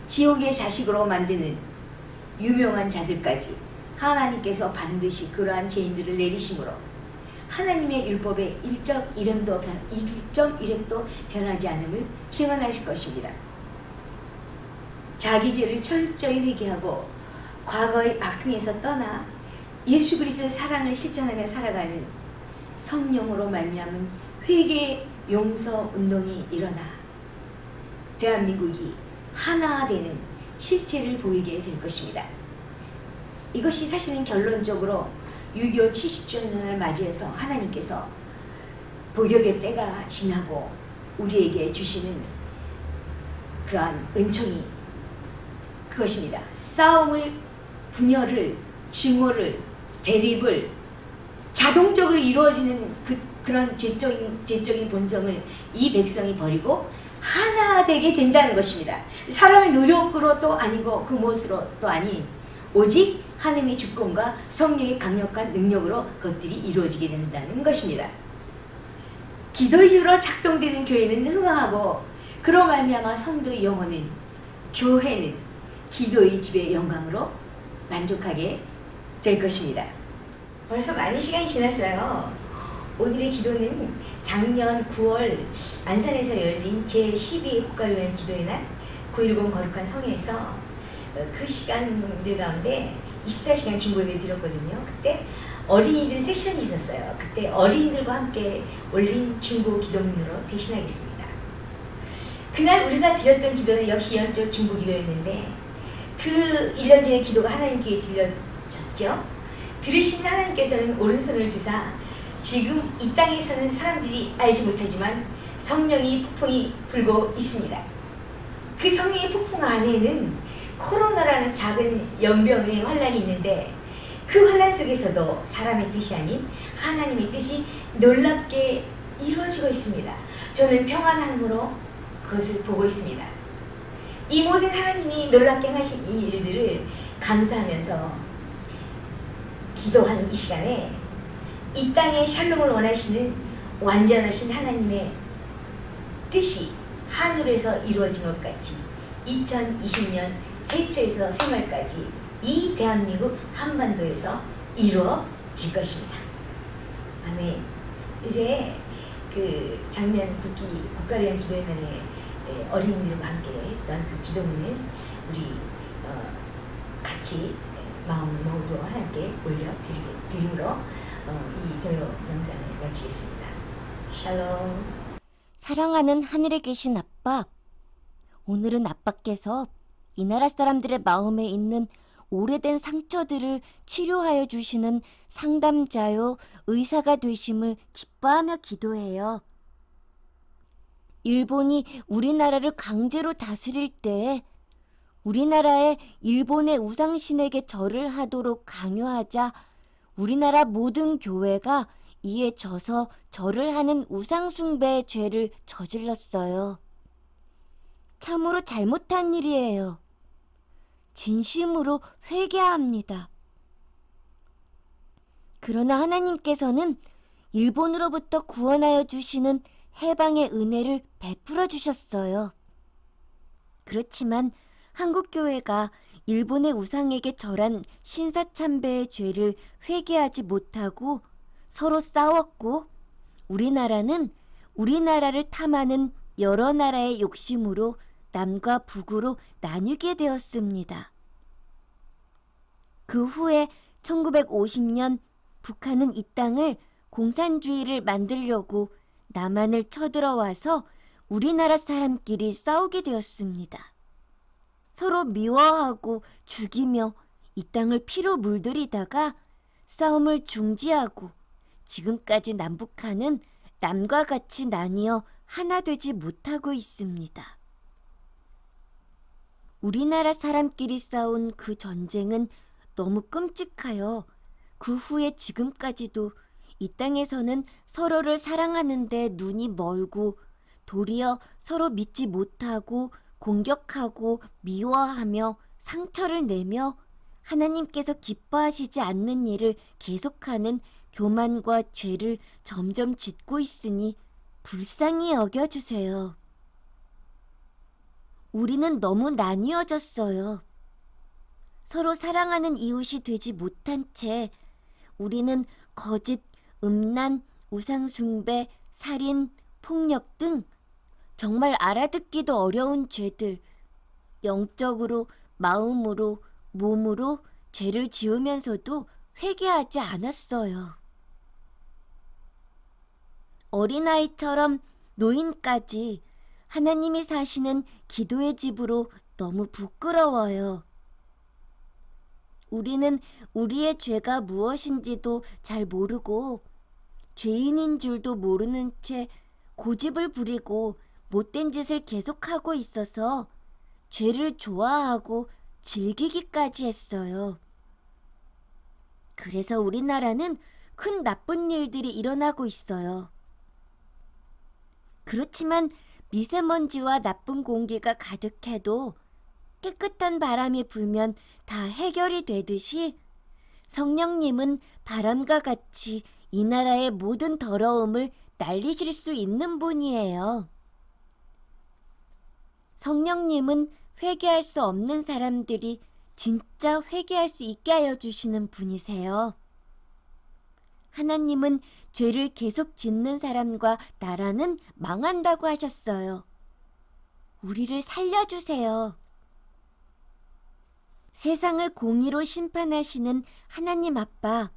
지옥의 자식으로 만드는 유명한 자들까지 하나님께서 반드시 그러한 죄인들을 내리심으로 하나님의 율법의 일정 이름도 변하지 않음을 증언하실 것입니다. 자기 죄를 철저히 회개하고 과거의 악행에서 떠나 예수 그리스도의 사랑을 실천하며 살아가는 성령으로 말미암은 회개 용서 운동이 일어나 대한민국이 하나 되는 실체를 보이게 될 것입니다. 이것이 사실은 결론적으로 6.25 70주년을 맞이해서 하나님께서 복역의 때가 지나고 우리에게 주시는 그러한 은총이 그것입니다. 싸움을, 분열을, 증오를, 대립을 자동적으로 이루어지는 그런 죄적인 본성을 이 백성이 버리고 하나 되게 된다는 것입니다. 사람의 노력으로 또 아니고 그 무엇으로 또 아닌 오직 하나님의 주권과 성령의 강력한 능력으로 그것들이 이루어지게 된다는 것입니다. 기도의 집으로 작동되는 교회는 흥황하고 그로 말미암아 성도의 영혼은 교회는 기도의 집의 영광으로 만족하게 될 것입니다. 벌써 많은 시간이 지났어요. 오늘의 기도는 작년 9월 안산에서 열린 제12회 국가요한 기도의 날 9.10 거룩한 성회에서 그 시간들 가운데 24시간 중보예배 드렸거든요. 그때 어린이들 섹션이 있었어요. 그때 어린이들과 함께 올린 중보 기도문으로 대신하겠습니다. 그날 우리가 드렸던 기도는 역시 연적 중보 기도였는데 그 1년 전의 기도가 하나님께 들려졌죠. 들으신 하나님께서는 오른손을 드사 지금 이 땅에 사는 사람들이 알지 못하지만 성령이 폭풍이 불고 있습니다. 그 성령의 폭풍 안에는 코로나라는 작은 연병의 환란이 있는데 그 환란 속에서도 사람의 뜻이 아닌 하나님의 뜻이 놀랍게 이루어지고 있습니다. 저는 평안함으로 그것을 보고 있습니다. 이 모든 하나님이 놀랍게 하신 이 일들을 감사하면서 기도하는 이 시간에 이 땅에 샬롬을 원하시는 완전하신 하나님의 뜻이 하늘에서 이루어진 것 같이 2020년 새초에서 새말까지 이 대한민국 한반도에서 이루어질 것입니다. 아멘. 이제 그 작년 국가요한 기도의 날에 어린이들과 함께 했던 그 기도문을 우리 같이 마음을 모두 하나님께 올려드림으로 이 도요 영상을 마치겠습니다. 샬롬. 사랑하는 하늘에 계신 아빠, 오늘은 아빠께서 이 나라 사람들의 마음에 있는 오래된 상처들을 치료하여 주시는 상담자요 의사가 되심을 기뻐하며 기도해요. 일본이 우리나라를 강제로 다스릴 때 우리나라에 일본의 우상신에게 절을 하도록 강요하자 우리나라 모든 교회가 이에 져서 절을 하는 우상숭배의 죄를 저질렀어요. 참으로 잘못한 일이에요. 진심으로 회개합니다. 그러나 하나님께서는 일본으로부터 구원하여 주시는 해방의 은혜를 베풀어 주셨어요. 그렇지만 한국교회가 일본의 우상에게 절한 신사참배의 죄를 회개하지 못하고 서로 싸웠고 우리나라는 우리나라를 탐하는 여러 나라의 욕심으로 남과 북으로 나뉘게 되었습니다. 그 후에 1950년 북한은 이 땅을 공산주의를 만들려고 남한을 쳐들어와서 우리나라 사람끼리 싸우게 되었습니다. 서로 미워하고 죽이며 이 땅을 피로 물들이다가 싸움을 중지하고 지금까지 남북한은 남과 같이 나뉘어 하나 되지 못하고 있습니다. 우리나라 사람끼리 싸운 그 전쟁은 너무 끔찍하여 그 후에 지금까지도 이 땅에서는 서로를 사랑하는데 눈이 멀고 도리어 서로 믿지 못하고 공격하고 미워하며 상처를 내며 하나님께서 기뻐하시지 않는 일을 계속하는 교만과 죄를 점점 짓고 있으니 불쌍히 여겨주세요. 우리는 너무 나뉘어졌어요. 서로 사랑하는 이웃이 되지 못한 채 우리는 거짓, 음란, 우상숭배, 살인, 폭력 등 정말 알아듣기도 어려운 죄들, 영적으로, 마음으로, 몸으로 죄를 지으면서도 회개하지 않았어요. 어린아이처럼 노인까지 하나님이 사시는 기도의 집으로 너무 부끄러워요. 우리는 우리의 죄가 무엇인지도 잘 모르고 죄인인 줄도 모르는 채 고집을 부리고 못된 짓을 계속하고 있어서 죄를 좋아하고 즐기기까지 했어요. 그래서 우리나라는 큰 나쁜 일들이 일어나고 있어요. 그렇지만 미세먼지와 나쁜 공기가 가득해도 깨끗한 바람이 불면 다 해결이 되듯이 성령님은 바람과 같이 이 나라의 모든 더러움을 날리실 수 있는 분이에요. 성령님은 회개할 수 없는 사람들이 진짜 회개할 수 있게 하여 주시는 분이세요. 하나님은 죄를 계속 짓는 사람과 나라는 망한다고 하셨어요. 우리를 살려주세요. 세상을 공의로 심판하시는 하나님 아빠,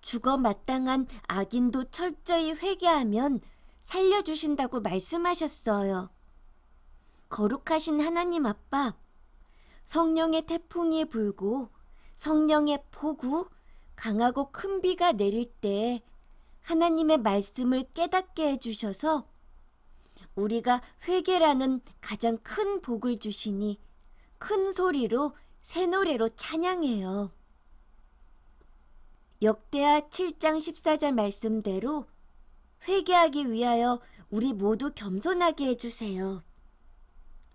죽어 마땅한 악인도 철저히 회개하면 살려주신다고 말씀하셨어요. 거룩하신 하나님 아빠, 성령의 태풍이 불고 성령의 폭우, 강하고 큰 비가 내릴 때 하나님의 말씀을 깨닫게 해주셔서 우리가 회개라는 가장 큰 복을 주시니 큰 소리로 새 노래로 찬양해요. 역대하 7장 14절 말씀대로 회개하기 위하여 우리 모두 겸손하게 해주세요.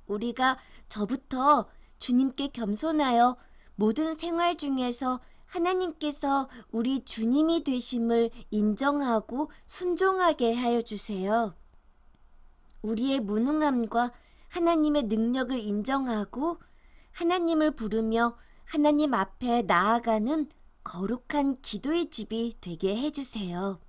우리가 저부터 주님께 겸손하여 모든 생활 중에서 하나님께서 우리 주님이 되심을 인정하고 순종하게 하여 주세요. 우리의 무능함과 하나님의 능력을 인정하고 하나님을 부르며 하나님 앞에 나아가는 거룩한 기도의 집이 되게 해주세요.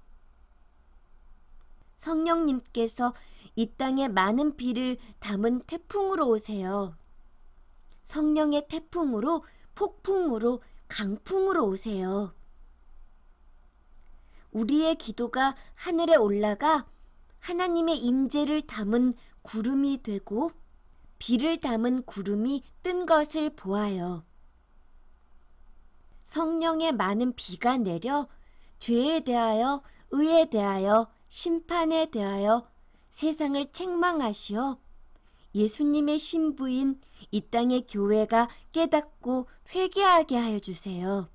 성령님께서 이 땅에 많은 비를 담은 태풍으로 오세요. 성령의 태풍으로, 폭풍으로, 강풍으로 오세요. 우리의 기도가 하늘에 올라가 하나님의 임재를 담은 구름이 되고 비를 담은 구름이 뜬 것을 보아요. 성령의 많은 비가 내려 죄에 대하여, 의에 대하여, 심판에 대하여 세상을 책망하시어 예수님의 신부인 이 땅의 교회가 깨닫고 회개하게 하여 주세요.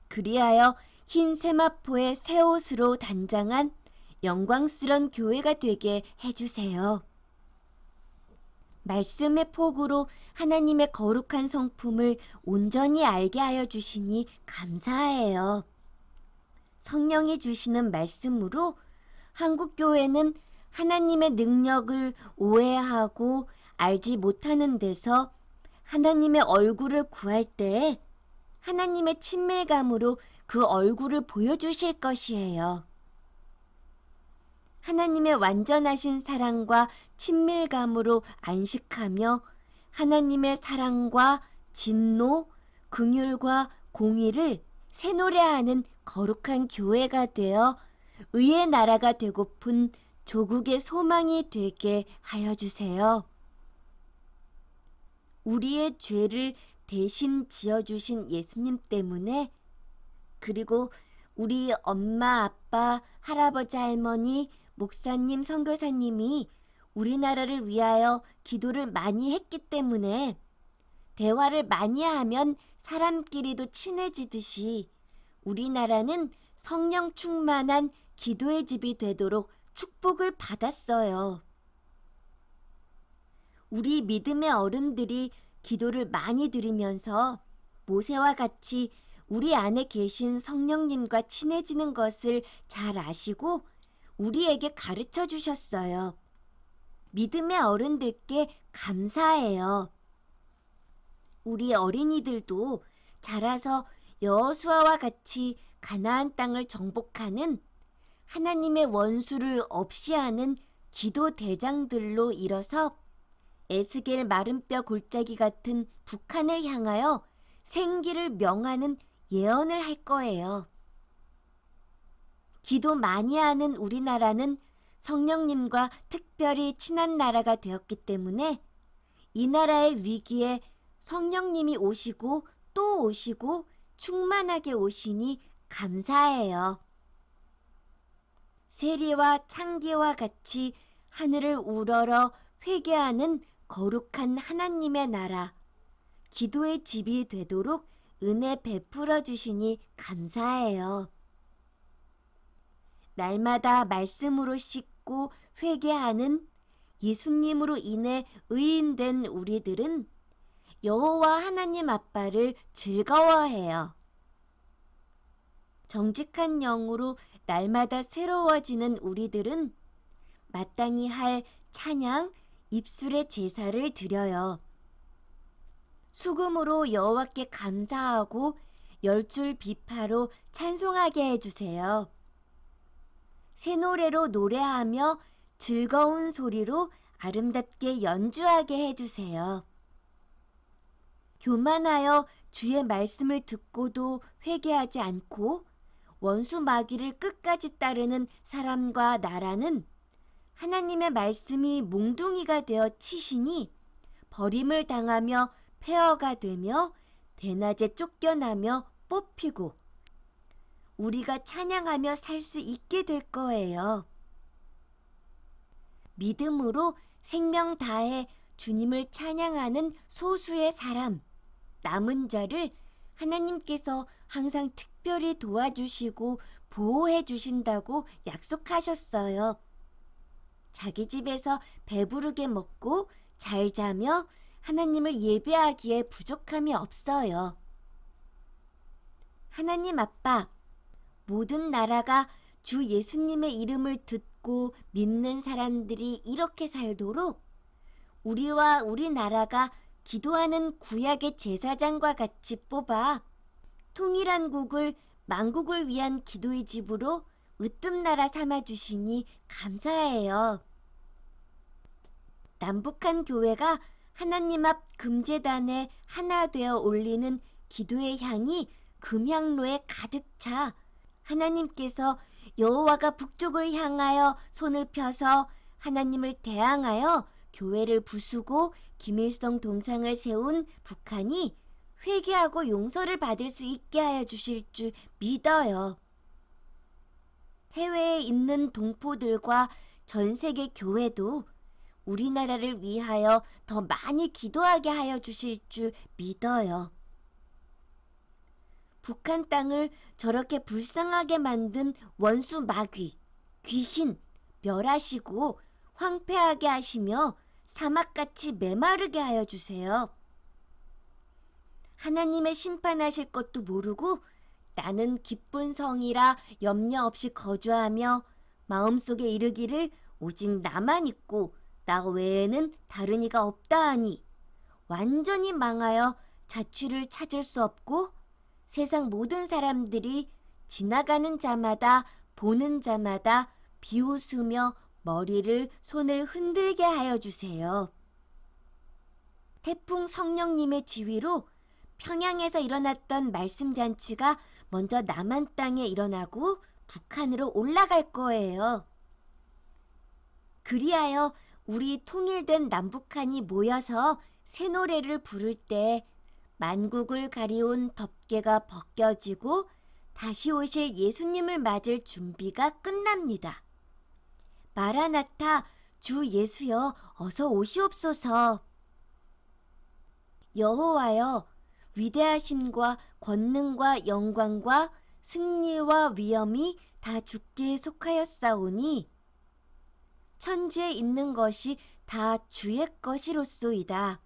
그리하여 흰 세마포의 새 옷으로 단장한 영광스런 교회가 되게 해주세요. 말씀의 폭으로 하나님의 거룩한 성품을 온전히 알게 하여 주시니 감사해요. 성령이 주시는 말씀으로 한국교회는 하나님의 능력을 오해하고 알지 못하는 데서 하나님의 얼굴을 구할 때에 하나님의 친밀감으로 그 얼굴을 보여주실 것이에요. 하나님의 완전하신 사랑과 친밀감으로 안식하며 하나님의 사랑과 진노, 긍휼과 공의를 새노래하는 거룩한 교회가 되어 의의 나라가 되고픈 조국의 소망이 되게 하여 주세요. 우리의 죄를 대신 지어주신 예수님 때문에, 그리고 우리 엄마, 아빠, 할아버지, 할머니, 목사님, 선교사님이 우리나라를 위하여 기도를 많이 했기 때문에 대화를 많이 하면 사람끼리도 친해지듯이 우리나라는 성령 충만한 기도의 집이 되도록 축복을 받았어요. 우리 믿음의 어른들이 기도를 많이 드리면서 모세와 같이 우리 안에 계신 성령님과 친해지는 것을 잘 아시고 우리에게 가르쳐 주셨어요. 믿음의 어른들께 감사해요. 우리 어린이들도 자라서 여호수아와 같이 가나안 땅을 정복하는 하나님의 원수를 없이 하는 기도 대장들로 일어서 에스겔 마른뼈 골짜기 같은 북한을 향하여 생기를 명하는 예언을 할 거예요. 기도 많이 하는 우리나라는 성령님과 특별히 친한 나라가 되었기 때문에 이 나라의 위기에 성령님이 오시고 또 오시고 충만하게 오시니 감사해요. 세리와 창기와 같이 하늘을 우러러 회개하는 거룩한 하나님의 나라, 기도의 집이 되도록 은혜 베풀어 주시니 감사해요. 날마다 말씀으로 씻고 회개하는 예수님으로 인해 의인된 우리들은 여호와 하나님 아빠를 즐거워해요. 정직한 영으로 날마다 새로워지는 우리들은 마땅히 할 찬양, 입술의 제사를 드려요. 수금으로 여호와께 감사하고 열줄 비파로 찬송하게 해주세요. 새 노래로 노래하며 즐거운 소리로 아름답게 연주하게 해주세요. 교만하여 주의 말씀을 듣고도 회개하지 않고 원수 마귀를 끝까지 따르는 사람과 나라는 하나님의 말씀이 몽둥이가 되어 치시니 버림을 당하며 폐허가 되며 대낮에 쫓겨나며 뽑히고 우리가 찬양하며 살 수 있게 될 거예요. 믿음으로 생명 다해 주님을 찬양하는 소수의 사람, 남은 자를 하나님께서 항상 특별히 도와주시고 보호해 주신다고 약속하셨어요. 자기 집에서 배부르게 먹고 잘 자며 하나님을 예배하기에 부족함이 없어요. 하나님 아빠, 모든 나라가 주 예수님의 이름을 듣고 믿는 사람들이 이렇게 살도록 우리와 우리 나라가 기도하는 구약의 제사장과 같이 뽑아 통일한 국을 만국을 위한 기도의 집으로 으뜸나라 삼아주시니 감사해요. 남북한 교회가 하나님 앞 금제단에 하나 되어 올리는 기도의 향이 금향로에 가득 차 하나님께서 여호와가 북쪽을 향하여 손을 펴서 하나님을 대항하여 교회를 부수고 김일성 동상을 세운 북한이 회개하고 용서를 받을 수 있게 하여 주실 줄 믿어요. 해외에 있는 동포들과 전 세계 교회도 우리나라를 위하여 더 많이 기도하게 하여 주실 줄 믿어요. 북한 땅을 저렇게 불쌍하게 만든 원수 마귀, 귀신 멸하시고 황폐하게 하시며 사막같이 메마르게 하여 주세요. 하나님의 심판하실 것도 모르고 나는 기쁜 성이라 염려 없이 거주하며 마음속에 이르기를 오직 나만 있고 나 외에는 다른 이가 없다 하니 완전히 망하여 자취를 찾을 수 없고 세상 모든 사람들이 지나가는 자마다 보는 자마다 비웃으며 머리를 손을 흔들게 하여 주세요. 태풍 성령님의 지휘로 평양에서 일어났던 말씀잔치가 먼저 남한 땅에 일어나고 북한으로 올라갈 거예요. 그리하여 우리 통일된 남북한이 모여서 새 노래를 부를 때 만국을 가리운 덮개가 벗겨지고 다시 오실 예수님을 맞을 준비가 끝납니다. 마라나타, 주 예수여, 어서 오시옵소서. 여호와여, 위대하심과 권능과 영광과 승리와 위엄이 다 주께 속하였사오니 천지에 있는 것이 다 주의 것이로소이다.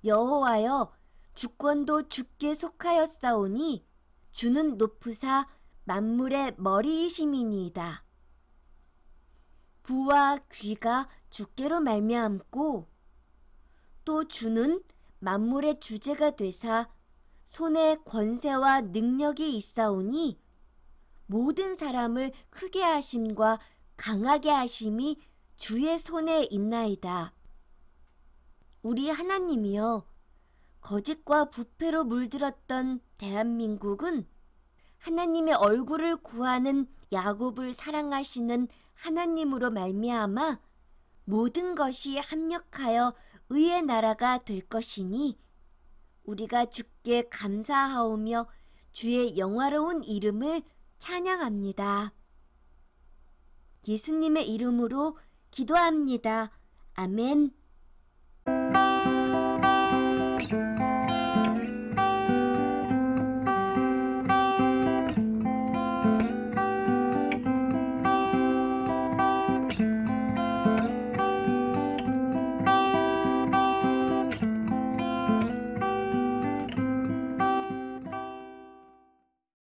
여호와여, 주권도 주께 속하였사오니 주는 높으사 만물의 머리이심이니이다. 부와 귀가 주께로 말미암고 또 주는 만물의 주제가 되사 손에 권세와 능력이 있사오니 모든 사람을 크게 하심과 강하게 하심이 주의 손에 있나이다. 우리 하나님이여, 거짓과 부패로 물들었던 대한민국은 하나님의 얼굴을 구하는 야곱을 사랑하시는 하나님으로 말미암아 모든 것이 합력하여 의의 나라가 될 것이니 우리가 주께 감사하오며 주의 영화로운 이름을 찬양합니다. 예수님의 이름으로 기도합니다. 아멘.